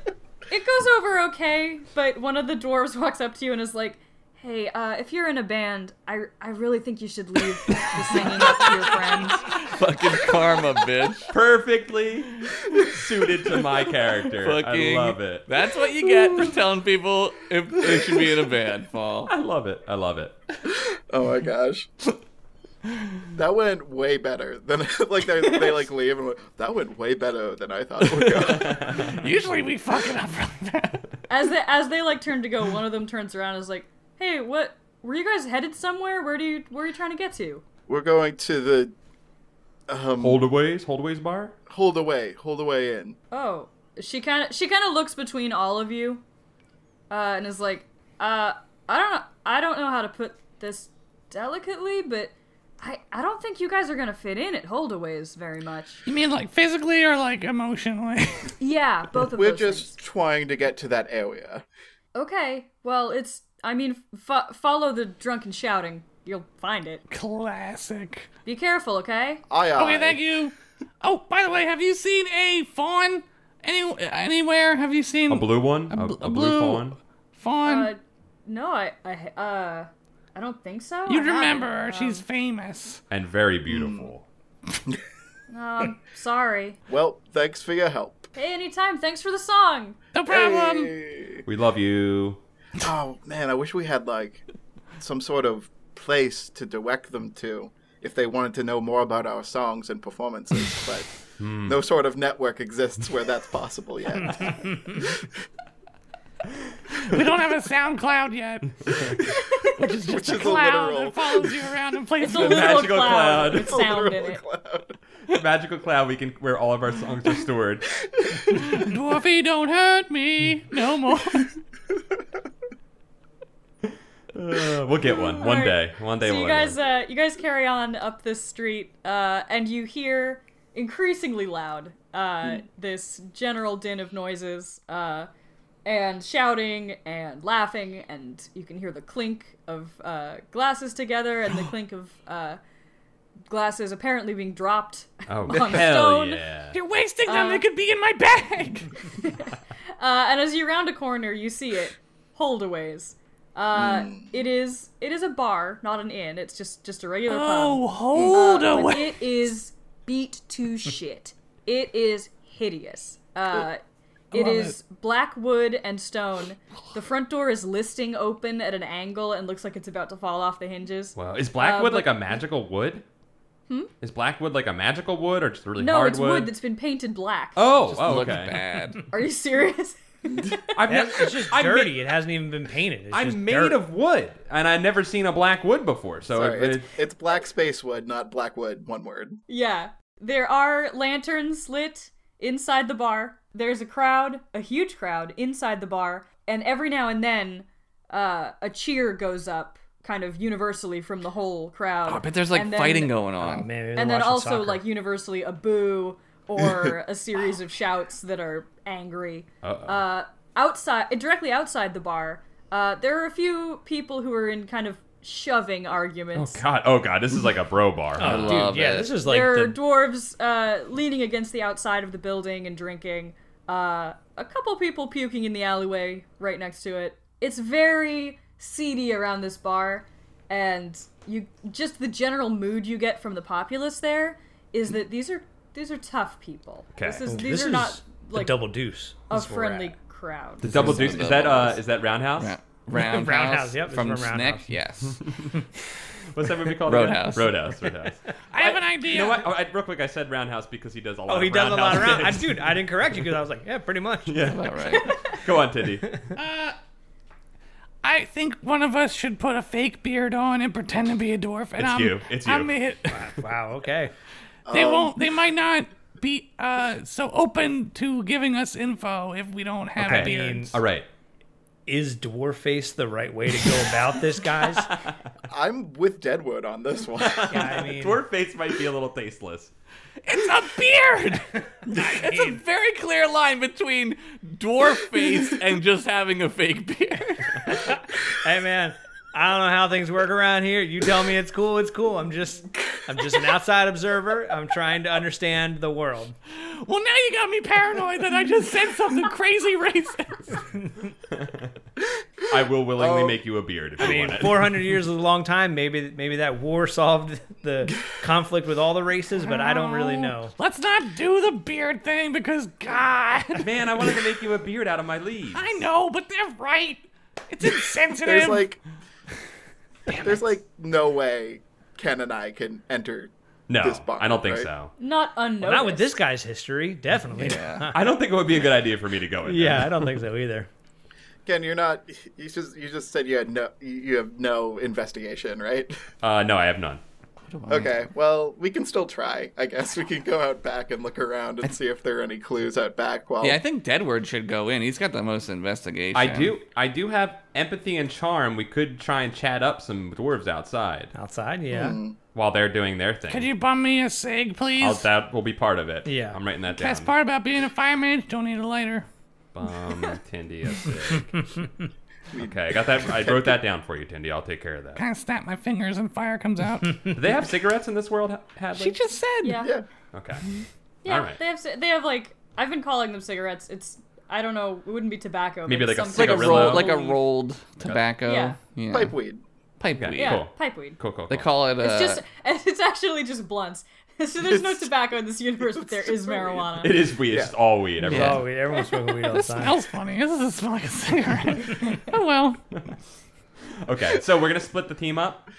goes over okay, but one of the dwarves walks up to you and is like, "Hey, if you're in a band, I really think you should leave the singing up to your friends." Fucking karma, bitch. Perfectly suited to my character. Fucking. I love it. That's what you get for telling people if they should be in a band, Paul. I love it. I love it. Oh my gosh. That went way better than like they like leave and like, that went way better than I thought it would go. Usually we fuck it up really bad. As they like turn to go, one of them turns around and is like, "Hey, what? Were you guys headed somewhere? Where are you trying to get to?" We're going to the Holdaways bar? hold away in. Oh, she kind of looks between all of you, and is like, I don't know how to put this delicately, but I don't think you guys are gonna fit in at Holdaways very much. You mean like physically or like emotionally? Yeah, both of We're those just things. trying to get to that area. Okay, well, follow the drunken shouting. You'll find it. Classic. Be careful, okay? Aye. Okay, thank you. Oh, by the way, have you seen a fawn anywhere? Have you seen A blue one? A blue fawn? fawn? No, I don't think so. You'd I haven't. remember her. She's famous. And very beautiful. Sorry. Well, thanks for your help. Hey, anytime. Thanks for the song. No problem. Hey. We love you. Oh man, I wish we had like some sort of place to direct them to if they wanted to know more about our songs and performances, but no sort of network exists where that's possible yet. We don't have a SoundCloud yet, which is just Which a is a cloud literal- that follows you around and plays It's a the little magical cloud cloud. with sound in Literal it. cloud. Magical cloud where all of our songs are stored. Dwarfy, don't hurt me no more. We'll get one. One Alright. day. One day So we'll you get one. guys carry on up this street, and you hear increasingly loud. This general din of noises, and shouting and laughing, and you can hear the clink of glasses together and the clink of glasses apparently being dropped on stone. Yeah. You're wasting them. They could be in my bag. And as you round a corner, you see it. Holdaways. It is a bar, not an inn. It's just a regular pub. Oh, hold But away. it is beat to shit. It is hideous. It is black wood and stone. The front door is listing open at an angle and looks like it's about to fall off the hinges. Wow. Is blackwood like a magical wood? Is blackwood like a magical wood or just really No, hard it's wood that's been painted black. Looks okay. bad. Are you serious? It's just dirty. It hasn't even been painted. It's I'm just made dirt. of wood, and I've never seen a black wood before. So Sorry, it's black space wood, not black wood. One word. Yeah. There are lanterns lit inside the bar. There's a huge crowd inside the bar, and every now and then a cheer goes up kind of universally from the whole crowd. Oh, but there's like And then- fighting going on. Man, maybe they're And then watching also soccer. like universally a boo or a series of shouts that are angry. Directly outside the bar, there are a few people who are in kind of shoving arguments. Oh god, this is like a bro bar. Oh, Huh? dude, love yeah, it. this is like There are the dwarves leaning against the outside of the building and drinking. A couple people puking in the alleyway right next to it. It's very seedy around this bar, and just the general mood you get from the populace there is that these are tough people. Okay. These are not the like double deuce. a That's where we're friendly at. crowd. The double deuce. Is that Roundhouse? Roundhouse. Roundhouse, yep, it's From from Snick, Roundhouse. yes. What's that movie called? Roadhouse. Again? Roadhouse. I have an idea. You know what? Real quick, I said Roundhouse because he does a lot. Oh, he of does a lot of Roundhouse round. things. Dude, I didn't correct you because I was like, yeah, pretty much. Yeah. All right. Go on, Tindy. I think one of us should put a fake beard on and pretend to be a dwarf. And It's you. It's you. Wow. Okay. They might not be so open to giving us info if we don't have Okay. a beard. All right. Is Dwarface the right way to go about this, guys? I'm with Deadwood on this one. Yeah, I mean, Dwarf face might be a little tasteless. It's a beard. It's a very clear line between dwarf face and just having a fake beard. hey man, I don't know how things work around here. You tell me it's cool. It's cool. I'm just an outside observer. I'm trying to understand the world. Well, now you got me paranoid that I just said something crazy racist. I will willingly make you a beard if you want it. 400 years is a long time. Maybe that war solved the conflict with all the races, but I don't really know. Let's not do the beard thing because, God. Man, I wanted to make you a beard out of my leaves. I know, but they're right. It's insensitive. There's like no way Ken and I can enter No, this bar. I don't think right? so. Not unnoticed. Not with this guy's history, definitely. Yeah. I don't think it would be a good idea for me to go in there. Yeah, I don't think so either. Ken, you're not. You just said you have no investigation, right? No, I have none. Okay, well, we can still try. I guess we can go out back and look around and see if there are any clues out back. While Yeah, I think Deadward should go in. He's got the most investigation. I do have empathy and charm. We could try and chat up some dwarves outside Outside, yeah. while they're doing their thing. Could you bum me a cig, please? That will be part of it. Yeah. I'm writing that down. Best part about being a fireman, don't need a lighter. Bum Tindy a cig. Okay, I got that. I wrote that down for you, Tindy. I'll take care of that. Kind of snap my fingers and fire comes out. Do they have cigarettes in this world, Hadley? She just said. Yeah. yeah. Okay. Yeah, All right. they have like, I've been calling them cigarettes. It's, I don't know, it wouldn't be tobacco. Maybe but like a some It's like a kind of cigarillo. rolled tobacco. Yeah. Pipe weed. Pipe Okay, weed. Yeah, Cool. pipeweed. Cool. They call it. It's it's actually just blunts. So there's no tobacco in this universe, but there is marijuana. It is weed. It's just all weed. Everyone. Oh, everyone's smoking weed all the This time. smells funny. This doesn't smell like a cigarette. Oh well. Okay, so we're gonna split the team up.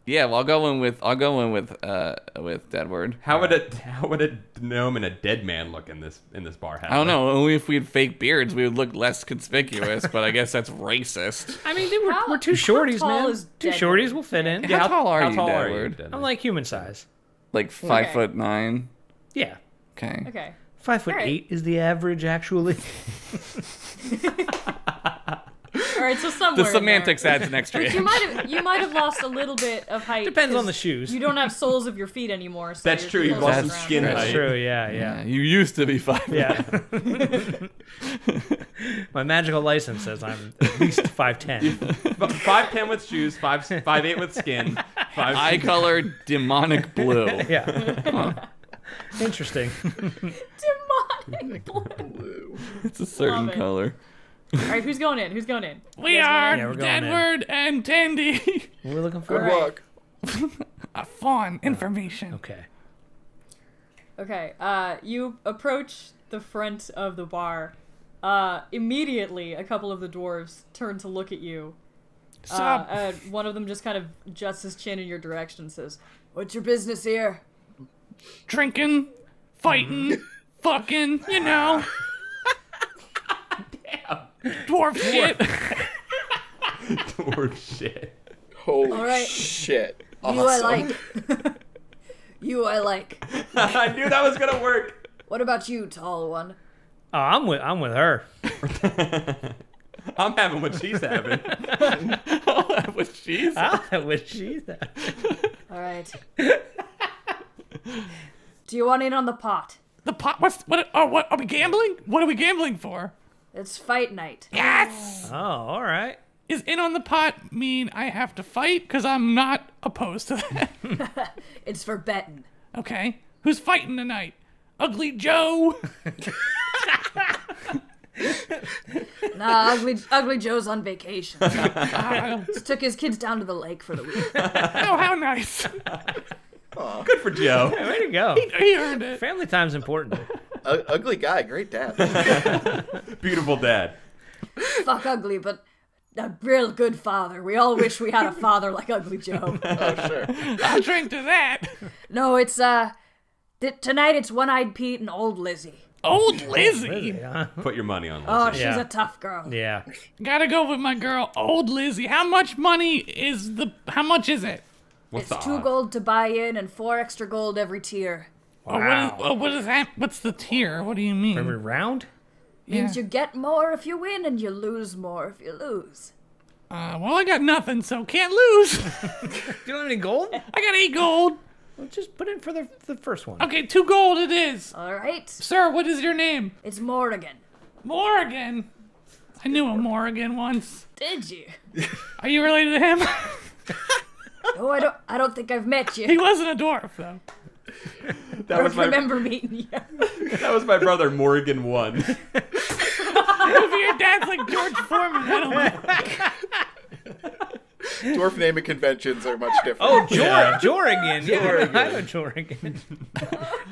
Yeah, well, I'll go in with Deadward. How would a gnome and a dead man look in this bar? Hadley? I don't know. Only if we had fake beards, we would look less conspicuous. But I guess that's racist. I mean, How- we're two how shorties, tall man. is Two Deadwood? shorties will fit in. How tall are you, tall Deadward? Deadward? I'm like human size. Like 5'9". Yeah. Okay. Okay. 5'8" Alright. is the average, actually. All right, so somewhere The semantics adds an extra in there. You might have lost a little bit of height. Depends on 'cause the shoes. You don't have soles of your feet anymore. So That's you're true, you've close lost some around. skin That's height. true. Yeah. You used to be 5'1". Yeah. My magical license says I'm at least 5'10". 5'10" with shoes, 5'8" with skin. Eye color demonic blue. Yeah. Interesting. Demonic blue. It's a certain Love it. color. All right, who's going in? Who's going in? We You guys are Yeah, we're going in. Deadward and Tindy. We're looking for. Good Alright. luck. Fun information. Okay. Okay, you approach the front of the bar. Immediately, a couple of the dwarves turn to look at you. Sup? And one of them just kind of juts his chin in your direction and says, "What's your business here?" Drinking, fighting, fucking, you know. Dwarf shit. Dwarf shit. Holy Alright. shit. You I Awesome. like. You I like. I knew that was gonna work. What about you, tall one? Oh, I'm with her. I'm having what she's having. With cheese? I'll have what she's at. All right. Do you want in on the pot? The pot. What are we gambling? What are we gambling for? It's fight night. Yes. Oh, all right. Is in on the pot mean I have to fight? Because I'm not opposed to that. It's for betting. Okay. Who's fighting tonight? Ugly Joe. Nah, ugly Joe's on vacation. Oh, Just took his kids down to the lake for the week. how nice. Good for Joe. Hey, way to go. He earned it. Family time's important. Ugly guy, great dad. Beautiful dad. Fuck ugly, but a real good father. We all wish we had a father like Ugly Joe. Oh, sure. I'll drink to that. No, it's tonight it's One-Eyed Pete and Old Lizzie. Old Lizzie. Lizzie, huh? Put your money on Oh, Lizzie. she's Yeah. a tough girl. Yeah. Gotta go with my girl, Old Lizzie. How much is it? What's It's the 2 odds? gold to buy in and 4 extra gold every tier. Wow. What is that? What's the tier? What do you mean? Every round? Means you get more if you win and you lose more if you lose. Well, I got nothing, so can't lose. You don't have any gold? I got 8 gold. Well, just put in for the first one. Okay, 2 gold it is. All right, Sir, what is your name? it's Morrigan. Morrigan. I knew a Morrigan once. Did you? Are you related to him? Oh, I don't think I've met He you. wasn't a dwarf, though. I don't remember meeting you. That was my brother Morgan 1. If your dad's like George Foreman, I don't know. Dwarf naming conventions are much different. Oh, Jorrigan. Yeah, I know Jorrigan.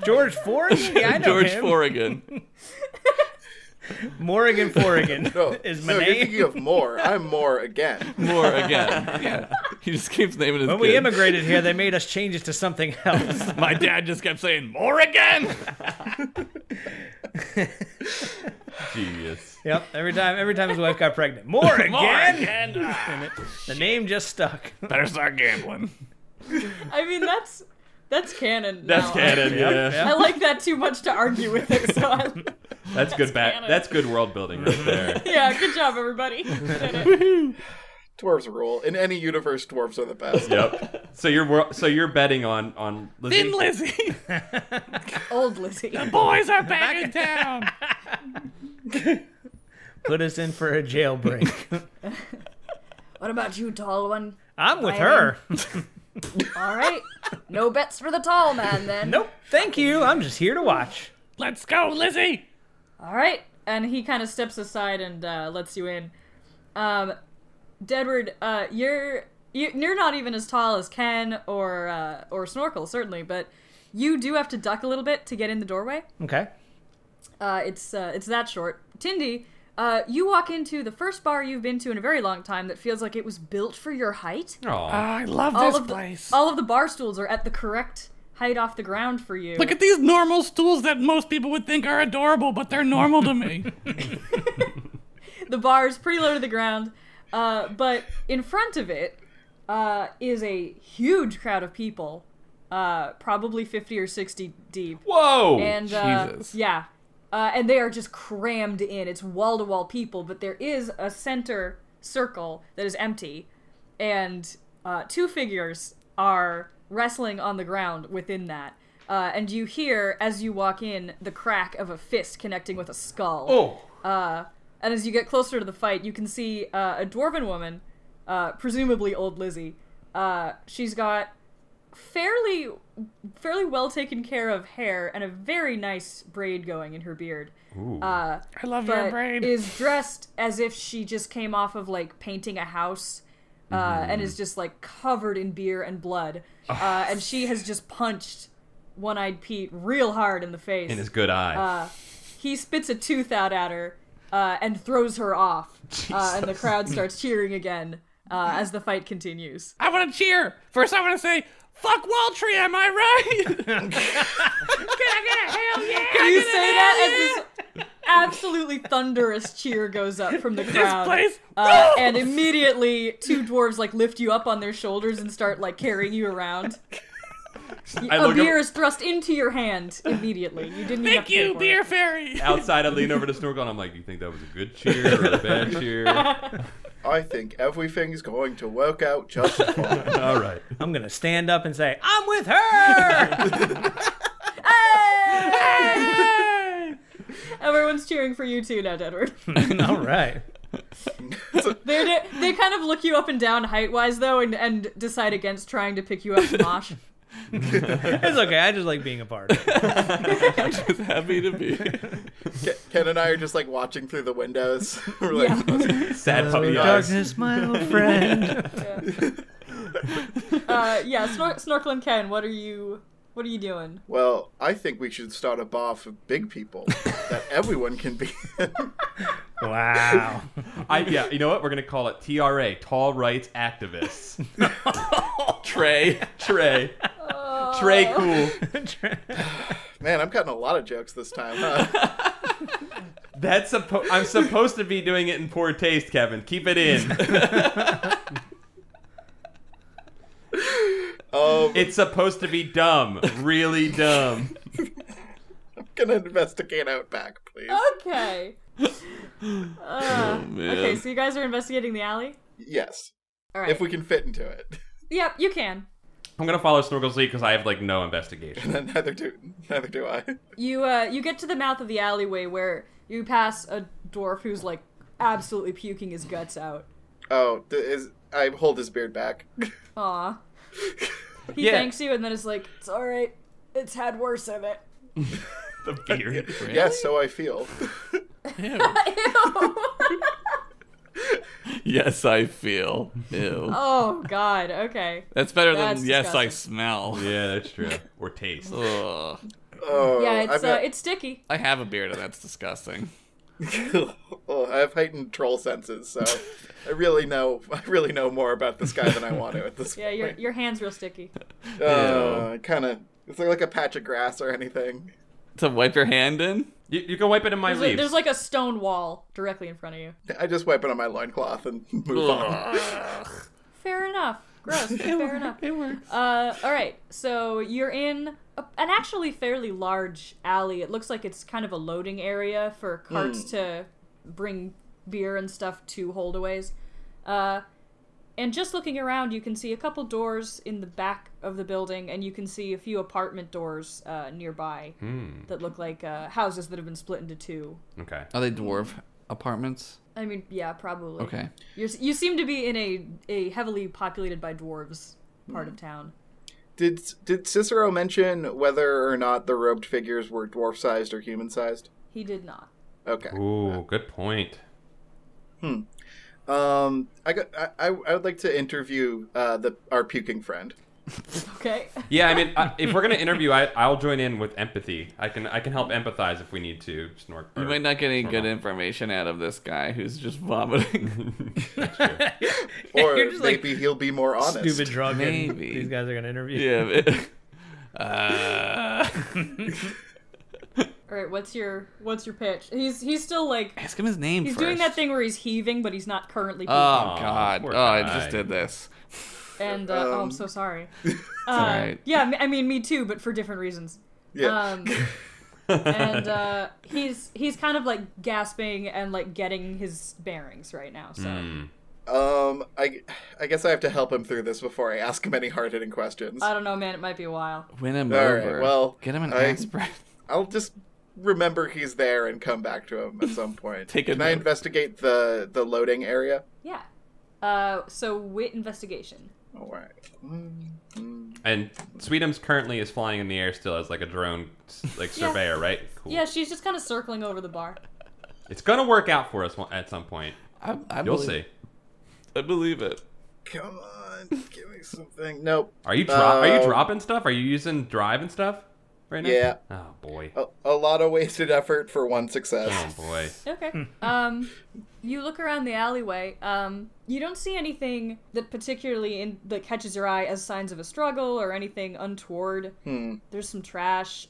George Ford? Yeah, I know George him. Forrigan. Morrigan Forrigan No, is my no, you're name. thinking of more. I'm more again. More again. Yeah. He just keeps naming his When we kid. immigrated here, they made us change it to something else. My dad just kept saying, more again. Genius. Yep. Every time his wife got pregnant, more again. Again. And the name just stuck. Better start gambling. I mean, that's canon. That's now. canon, yeah. I like that too much to argue with it. So That's good canon. That's good world building right there. yeah, good job, everybody. Dwarves rule. In any universe, dwarves are the best. Yep. So you're betting on Lizzie? Thin Lizzie. Old Lizzie. Boys are back in town. Put us in for a jailbreak. What about you, tall one? I'm with Ryan. her. All right, no bets for the tall man then. Nope. Thank you. I'm just here to watch. Let's go, Lizzie. All right, and he kind of steps aside and lets you in. Deadward, you're not even as tall as Ken or Snorkul, certainly, but you do have to duck a little bit to get in the doorway. Okay. It's that short. Tindy, you walk into the first bar you've been to in a very long time that feels like it was built for your height. Aw. I love All this of place. all of the bar stools are at the correct height off the ground for you. Look at these normal stools that most people would think are adorable, but they're normal to me. The bar is pretty low to the ground, but in front of it is a huge crowd of people, probably 50 or 60 deep. Whoa! And Jesus. yeah, and they are just crammed in. It's wall-to-wall people, but there is a center circle that is empty, and 2 figures are wrestling on the ground within that. And you hear, as you walk in, the crack of a fist connecting with a skull. And as you get closer to the fight, you can see a dwarven woman, presumably old Lizzie. She's got fairly well taken care of hair and a very nice braid going in her beard. I love your braid. Is dressed as if she just came off of like painting a house, and is just like covered in beer and blood. And she has just punched One-Eyed Pete real hard in the face. In his good eye. He spits a tooth out at her and throws her off. And the crowd starts cheering again as the fight continues. I want to cheer. First, I want to say, "Fuck Waltree, am I right?" Can I get a hell yeah? You say that as this absolutely thunderous cheer goes up from the crowd. This place and immediately 2 dwarves like lift you up on their shoulders and start like carrying you around. A beer is thrust into your hand immediately. You didn't even have to pay for beer it. fairy. Outside, I lean over to Snorkul and I'm like, "Do you think that was a good cheer or a bad cheer?" I think everything's going to work out just fine. All right. I'm gonna stand up and say, "I'm with her." Hey! Everyone's cheering for you too now, Deadward. All right. They kind of look you up and down height-wise, though, and decide against trying to pick you up to mosh. It's okay. I just like being a part of it. I'm just happy to be. Ken and I are just like watching through the windows. We're like, Sad Hello, puppy eyes. darkness, my old friend. Snorkul and Ken, what are you doing? well, I think we should start a bar for big people that everyone can be. Wow. Yeah, you know what? We're gonna call it TRA, Tall Rights Activists. Trey. Trey cool. Man, I'm cutting a lot of jokes this time, huh? I'm supposed to be doing it in poor taste, Kevin. Keep it in. It's supposed to be dumb. Really dumb. I'm gonna investigate out back, please. Okay. Man. Okay, so you guys are investigating the alley? Yes. All right. If we can fit into it. Yep, you can. I'm gonna follow Snorkel's lead because I have like no investigation. Neither do I. You get to the mouth of the alleyway where you pass a dwarf who's like absolutely puking his guts out. Oh, I hold his beard back. Aw. He thanks you and then is like, "It's alright. It's had worse in it." The beard. Really? Yes, so I feel. Ew. Yes, I feel. Ew. Oh, God. Okay. That's better That's than yes, I disgusting. smell. Yeah, that's true. Or taste. Ugh. Oh, Yeah, it's sticky. I have a beard and that's disgusting. I have heightened troll senses, so I really know more about this guy than I want to at this Yeah, point. your hand's real sticky. It's like a patch of grass or anything. To wipe your hand in? You can wipe it in my leaves. There's like a stone wall directly in front of you. I just wipe it on my loincloth and move on. Fair enough. Gross. but fair enough. It works. All right. So you're in an actually fairly large alley. It looks like it's kind of a loading area for carts to bring beer and stuff to holdaways. And just looking around, you can see a couple doors in the back of the building, and you can see a few apartment doors nearby that look like houses that have been split into 2. Okay. Are they dwarf apartments? I mean, yeah, probably. Okay. You seem to be in a heavily populated by dwarves part of town. Did Cicero mention whether or not the robed figures were dwarf-sized or human-sized? He did not. Okay. Ooh, good point. I would like to interview our puking friend. Okay. Yeah, I mean, if we're gonna interview, I'll join in with empathy. I can help empathize if we need to. You might not get any good information out of this guy who's just vomiting. Or You're just maybe he'll be more honest. Stupid drunk. Maybe. These guys are gonna interview. Yeah. All right. What's your pitch? He's still like Ask him his name he's first. doing that thing where he's heaving, but he's not currently puking. Oh, God. poor Oh, I guy. just did this. And I'm so sorry. alright. Yeah, I mean me too, but for different reasons. Yeah. And he's kind of like gasping and like getting his bearings right now. So I guess I have to help him through this before I ask him any hard-hitting questions. I don't know, man. It might be a while. Win him All over. right, well, Get him an aspirin. I'll just remember he's there and come back to him at some point. Take a Can I note. investigate the loading area? Yeah. So wit investigation. All right. And Sweetums currently is flying in the air still as like a drone, like surveyor, right? Cool. Yeah, she's just kind of circling over the bar. It's gonna work out for us at some point. I You'll believe- see. I believe it. Come on, give me something. Nope. Are you dropping stuff? Are you using drive and stuff right now? Yeah. Oh boy. A lot of wasted effort for one success. Oh boy. Okay. You look around the alleyway. You don't see anything that particularly that catches your eye as signs of a struggle or anything untoward. There's some trash.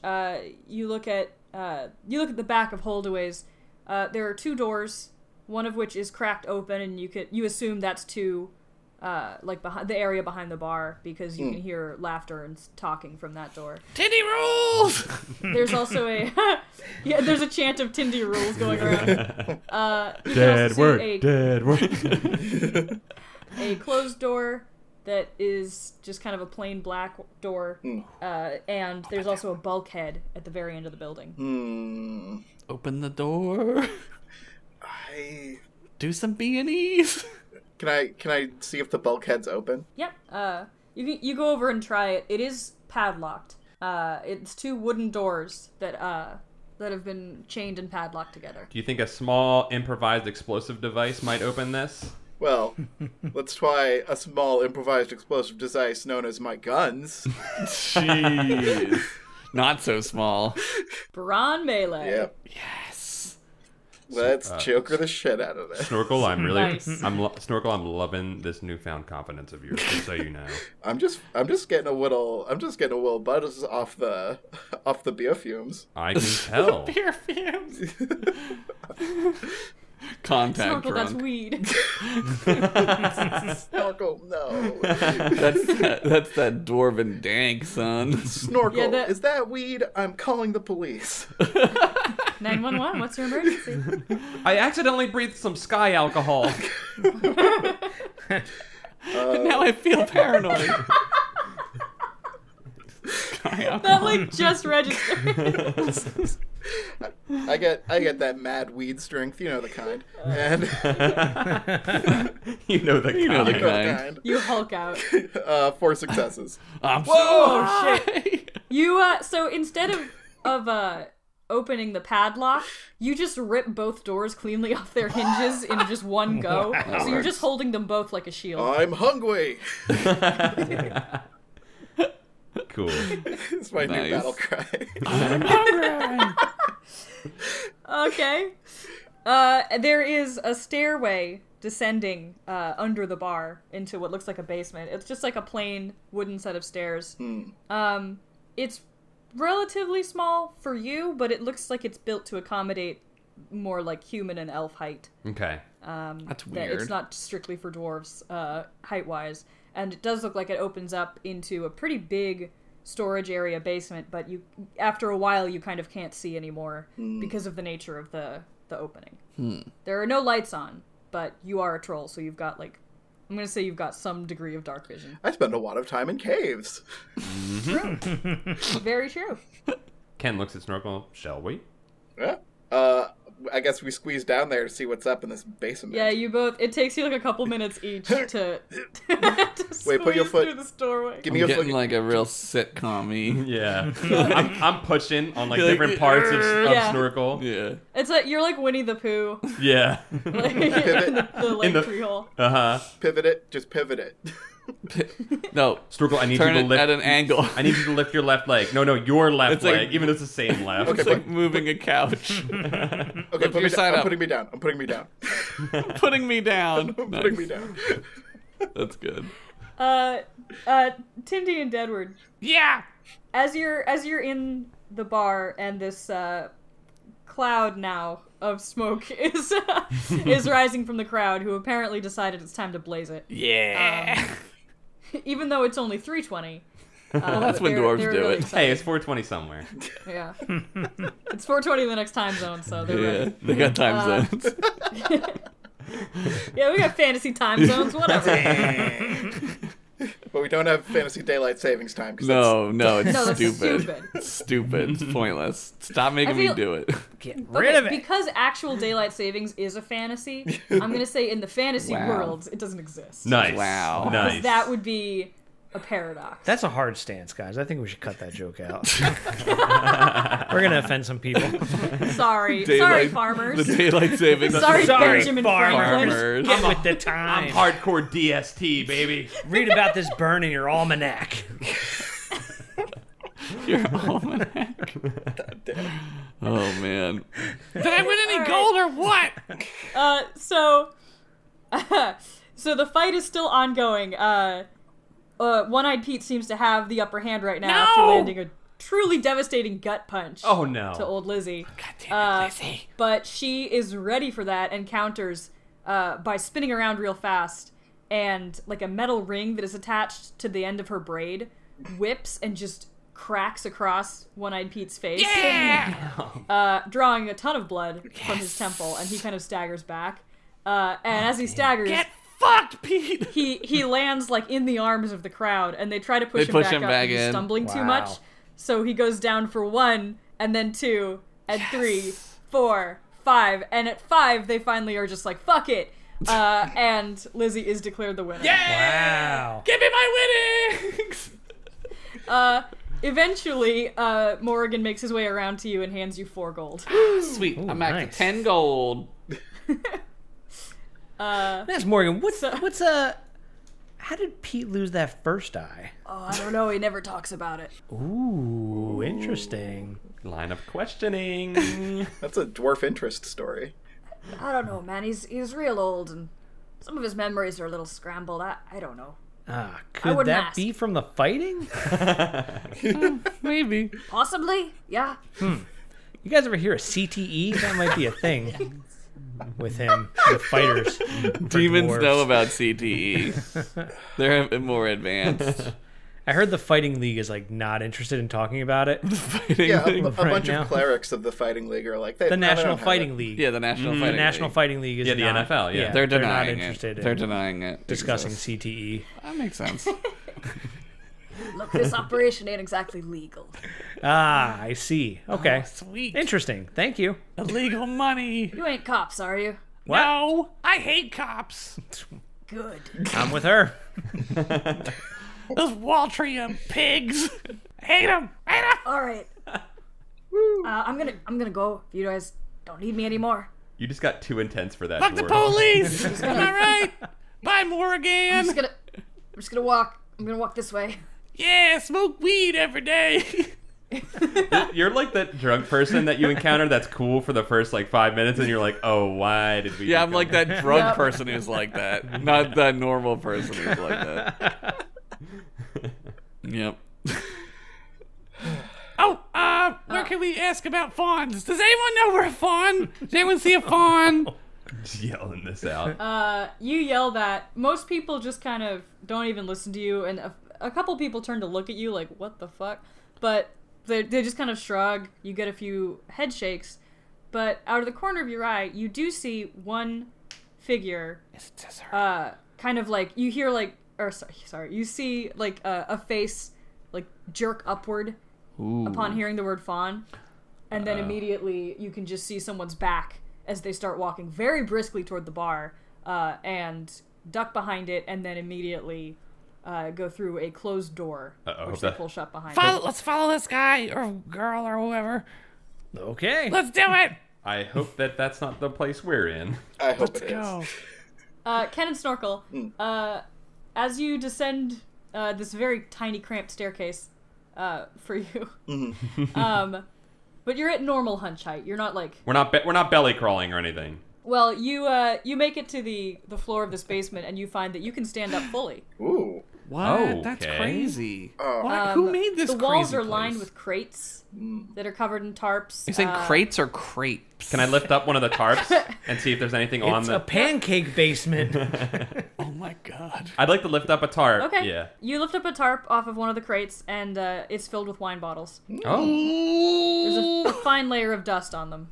You look at the back of Holdaways. There are 2 doors, one of which is cracked open, and you assume that's to like behind the area behind the bar because you can hear laughter and talking from that door. Tindy rules! There's also there's a chant of Tindy rules going around. You can also see Deadward. a closed door that is just kind of a plain black door, and there's also a bulkhead at the very end of the building. Open the door. I Do some B&Es. Can I see if the bulkhead's open? Yep. You go over and try it. It is padlocked. It's 2 wooden doors that have been chained and padlocked together. Do you think a small improvised explosive device might open this? Well, let's try a small improvised explosive device known as my guns. Jeez. Not so small. Baron Melee. Yep. Yes. Let's choker the shit out of it. Snorkul, I'm really, Nice. Snorkul, I'm loving this newfound confidence of yours. Just so you know. I'm just getting a little buzz off the beer fumes. I can tell. Beer fumes. Contact Snorkul, that's drunk. weed. Snorkel, no. That's that dwarven dank, son. Snorkel, Yeah, is that weed? I'm calling the police. 911, what's your emergency? I accidentally breathed some sky alcohol. Now I feel paranoid. That like just registered. I get that mad weed strength, you know the kind. And You know the You know the kind. kind. You Hulk out. 4 successes. I'm Oh shit! You so instead of opening the padlock, you just rip both doors cleanly off their hinges in just one go. So you're just holding them both like a shield. I'm hungry. Cool. It's my Nice. new battle cry. I'm hungry. Okay. There is a stairway descending under the bar into what looks like a basement. It's just like a plain wooden set of stairs. It's relatively small for you, but it looks like it's built to accommodate more like human and elf height. Okay. That's That weird. it's not strictly for dwarves, height-wise. And it does look like it opens up into a pretty big storage area basement, but you, after a while, you kind of can't see anymore because of the nature of the opening. There are no lights on, but you are a troll, so you've got, like, I'm going to say you've got some degree of dark vision. I spend a lot of time in caves. True. Very true. Ken looks at Snorkel. Shall we? Yeah. I guess we squeeze down there to see what's up in this basement. Yeah, you both, it takes you like a couple minutes each to Wait, put your squeeze foot- through this doorway. Give I'm me a getting foot. like a real sitcom-y. Yeah. I'm pushing on like You're like, different parts of Yeah. Snorkel. Yeah. It's like, you're like Winnie the Pooh, Yeah. like, in the like, In the- tree hole. Uh-huh. Pivot it. Just pivot it. No. Snorkel, I need Turn you to it lift. at an angle. I need you to lift your left leg. No, your left It's like- leg, even though it's the same left. It's like moving a couch. Okay, Lift put your side I'm up. putting me down. I'm putting me down. Putting me down. Putting me Nice. down. That's good. Tindy and Deadward, Yeah. as you're in the bar and this cloud now of smoke is rising from the crowd, who apparently decided it's time to blaze it. Yeah. Even though it's only 3:20. That's when they're dwarves do really it. excited. Hey, it's 420 somewhere. Yeah. It's 4:20 in the next time zone, so they're Yeah. ready. They got time zones. Yeah, we got fantasy time zones, whatever. But we don't have fantasy daylight savings time. No, it's No, that's stupid. stupid. It's stupid. It's pointless. Stop making me feel- do it. Get rid of it. Because actual daylight savings is a fantasy, I'm gonna say in the fantasy Wow. world, it doesn't exist. Nice. Wow. Nice. That would be a paradox. That's a hard stance, guys. I think we should cut that joke out. We're gonna offend some people. Sorry, Daylight- farmers. The daylight savings. Sorry, Sorry, Benjamin farmers. Franklin. Get with the time. I'm hardcore DST, baby. Read about this burn in your almanac. Your almanac. Oh man. Did I win any gold or what? So the fight is still ongoing. One-Eyed Pete seems to have the upper hand right now after landing a truly devastating gut punch Oh no. to old Lizzie. God damn it, Lizzie. But she is ready for that and counters by spinning around real fast, and like a metal ring that is attached to the end of her braid whips and just cracks across One-Eyed Pete's face, drawing a ton of blood from his temple, and he kind of staggers back. And as he staggers, Get fucked, Pete. he lands like in the arms of the crowd, and they try to push They him push back him up, back and he's in. stumbling too Wow. much. So he goes down for 1, and then 2, and 3, 4, 5, and at 5 they finally are just like, fuck it. And Lizzie is declared the winner. Wow. Give me my winnings. Eventually, Morrigan makes his way around to you and hands you 4 gold. Sweet. Ooh, I'm back nice. to 10 gold. That's Morgan. What's how did Pete lose that first eye? Oh, I don't know. He never talks about it. Ooh, interesting. Line of questioning. That's a dwarf interest story. I don't know, man. He's real old, and some of his memories are a little scrambled. I don't know. Could wouldn't that ask. be from the fighting? Maybe. Possibly, yeah. You guys ever hear of CTE? That might be a thing with him, with fighters. for Demons dwarves. know about CTE. They're more advanced. I heard the Fighting League is like not interested in talking about it. Yeah, a right bunch now. of clerics of the fighting league are like The National Fighting League. Yeah, the National The Fighting National League. Fighting League is Yeah, the not, NFL, yeah. They're not denying interested it. They're in denying it. discussing exists. CTE. That makes sense. Look, this operation ain't exactly legal. Ah, I see. Okay. Sweet. Interesting. Thank you. Illegal money. You ain't cops, are you? What? No, I hate cops. Good. I'm with her. Those Waltria pigs. I hate them. All right. I'm gonna go. If you guys don't need me anymore. You just got too intense for that. Fuck the dwarf. police. Am I right? Bye, I'm Morrigan. just gonna walk. I'm gonna walk this way. Yeah, smoke weed every day. You're like that drunk person that you encounter that's cool for the first like 5 minutes, and you're like, oh, why did we? Yeah, I'm become- like that drunk Yep. person who's like that. Not that normal person who's like that. Yep. Oh, where can we ask about fawns? Does anyone know where a fawn? Does anyone see a fawn? Just yelling this out. You yell that. Most people just kind of don't even listen to you, and a couple people turn to look at you like, what the fuck? But they just kind of shrug. You get a few head shakes, but out of the corner of your eye, you do see one figure, kind of like, you hear like, or sorry, you see like a face like jerk upward upon hearing the word fawn, and then immediately you can just see someone's back as they start walking very briskly toward the bar, and duck behind it, and then immediately go through a closed door, which they pull shut behind them. Let's follow this guy or girl or whoever. Okay. Let's do it. I hope that that's not the place we're in. I hope it is. Go. Ken and Snorkul, as you descend this very tiny, cramped staircase for you, but you're at normal hunch height. You're not like, We're not belly crawling or anything. well, you make it to the floor of this basement, and you find that you can stand up fully. Ooh. What? Oh, That's okay. crazy. What? Who made this The walls crazy are place? lined with crates that are covered in tarps. You saying crates or crepes? Can I lift up one of the tarps and see if there's anything on It's the? a pancake basement. Oh my god. I'd like to lift up a tarp. Okay. Yeah. You lift up a tarp off of one of the crates, and it's filled with wine bottles. Oh. There's a fine layer of dust on them.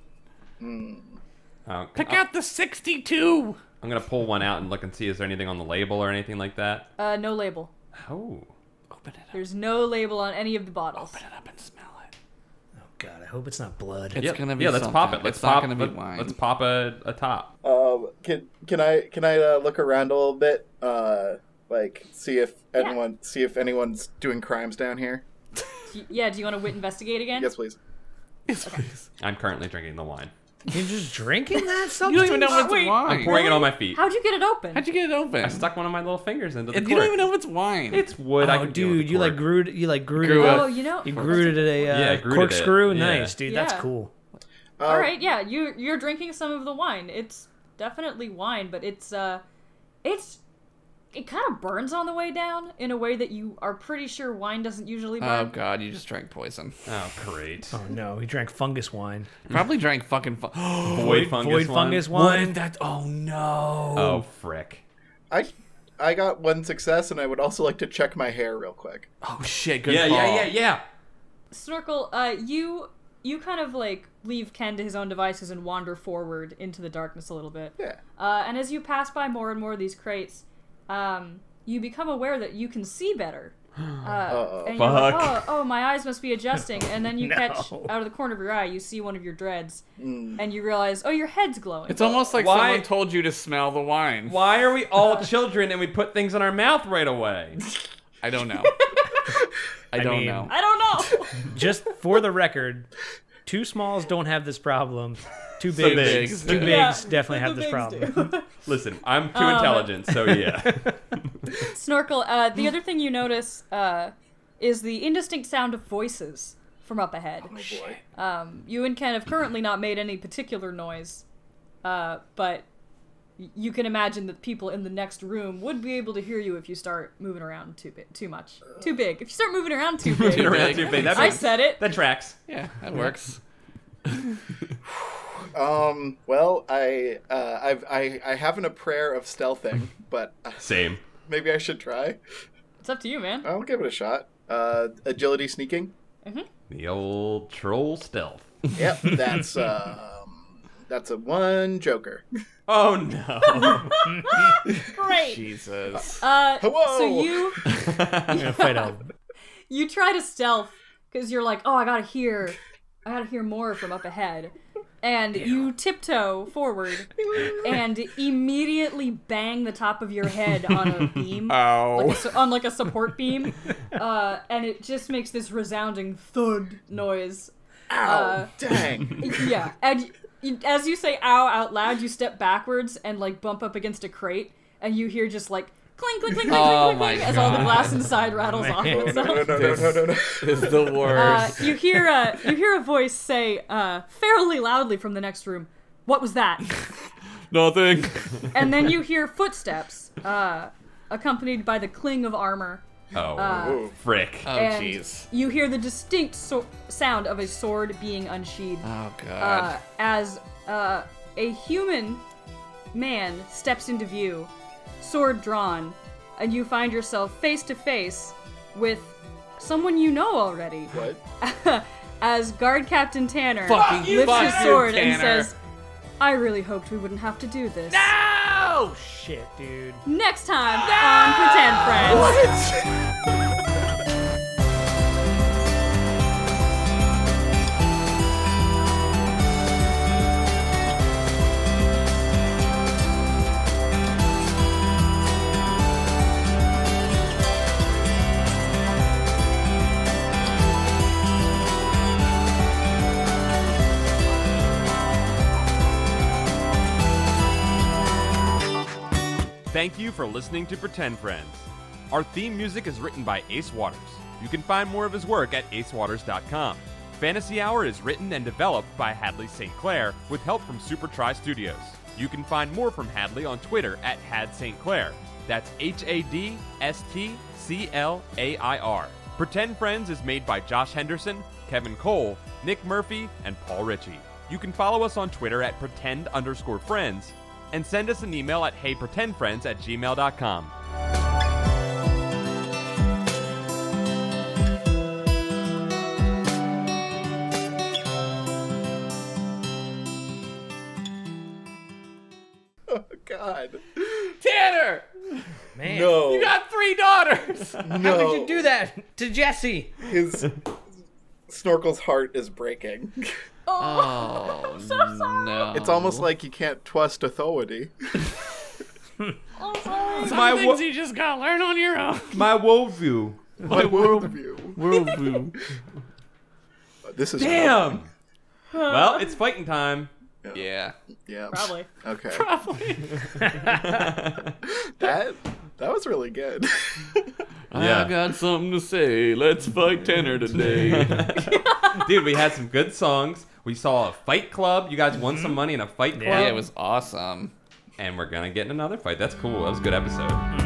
Oh, Pick out the 62. pull one out and look and see is there anything on the label or anything like that. No label. Oh. Open it up. There's no label on any of the bottles. Open it up and smell it. Oh God, I hope it's not blood. It's gonna be. Let's something. pop it. It's not gonna be wine. Let's pop a top. Can I look around a little bit? See if anyone's doing crimes down here. Do you want to wit investigate again? Yes, please. Yes, please. I'm currently drinking the wine. You're just drinking that substance? You don't even know if it's Wait. wine. I'm pouring it on my feet. How'd you get it open? How'd you get it open? I stuck one of my little fingers into the You don't even know if it's wine. It's wood. I Oh, can deal with dude, the you cork. grew Grew it. up. Oh, you know. You grew it at a grew it corkscrew. at it. Yeah. Nice, dude. That's Yeah. cool. All right, yeah, you're drinking some of the wine. It's definitely wine, but it kind of burns on the way down in a way that you are pretty sure wine doesn't usually burn. Oh God, you just drank poison. Oh, great. Oh no, he drank fungus wine. Probably drank fucking. Void fungus fungus What wine. if that? Oh no. Oh, frick. I got one success, and I would also like to check my hair real quick. Oh shit. Good Yeah, call. yeah. Snorkul, you kind of like leave Ken to his own devices and wander forward into the darkness a little bit. Yeah. And as you pass by more and more of these crates, you become aware that you can see better. And you're like, oh, my eyes must be adjusting. And then you catch out of the corner of your eye, you see one of your dreads, and you realize, oh, your head's glowing. It's almost like Why- someone told you to smell the wine. Why are we all children and we put things in our mouth right away? I don't know. I don't mean- know. I don't know. Just for the record, 2 smalls don't have this problem. 2 bigs, bigs two do. bigs definitely the have this bigs problem. do. Listen, I'm too intelligent, so yeah. Snorkul, the other thing you notice is the indistinct sound of voices from up ahead. Oh, boy. You and Ken have currently not made any particular noise, but you can imagine that people in the next room would be able to hear you if you start moving around too much. Too big. If you start moving around too big. Too big. I said it. That tracks. Yeah, that works. Well, I haven't a prayer of stealthing, but Same. maybe I should try. It's up to you, man. I'll give it a shot. Agility sneaking. The old troll stealth. Yep, that's a 1 joker. Oh, no. Great. Jesus. Whoa! So you I'm gonna fight out. you try to stealth because you're like, oh, I gotta hear more from up ahead. And you tiptoe forward and immediately bang the top of your head on a beam. Ow. On a support beam. And it just makes this resounding thud noise. Ow! Dang! Yeah. And as you say ow out loud, you step backwards and like bump up against a crate, and you hear just like clink, clink, clink, clink, Oh clink, clink, my as all the God. glass inside rattles off Man. itself. No. It's the worst. You hear a voice say fairly loudly from the next room, "What was that?" Nothing. And then you hear footsteps, accompanied by the cling of armor. Oh, frick. Oh, And jeez. you hear the distinct sound of a sword being unsheathed. Oh, God. As a human man steps into view, sword drawn, and you find yourself face to face with someone you know already. What? As Guard Captain Tanner Fuck you, lifts his sword and Tanner. says, "I really hoped we wouldn't have to do this." Oh shit, dude. Next time on Pretend Friends. Thank you for listening to Pretend Friends. Our theme music is written by Ace Waters. You can find more of his work at acewaters.com. Fantasy Hour is written and developed by Hadley St. Clair with help from Super Try Studios. You can find more from Hadley on Twitter at Had St. Clair. That's HADSTCLAIR. Pretend Friends is made by Josh Henderson, Kevin Cole, Nick Murphy, and Paul Ritchey. You can follow us on Twitter at pretend_friends and send us an email at heypretendfriends@gmail.com. Oh, God. Tanner, Man, No. you got 3 daughters. how could you do that to Jesse? His Snorkul's heart is breaking. Oh, no. It's almost like you can't trust authority. Some things you just gotta learn on your own. My worldview. My worldview. Worldview. This is Damn. Well, it's fighting time. Yeah. Yeah. Probably. Okay. Probably. That was really good. Yeah. I got something to say. Let's fight Tanner today. Dude, we had some good songs. We saw a fight club. You guys won some money in a fight club. Yeah, it was awesome. And we're going to get in another fight. That's cool. That was a good episode.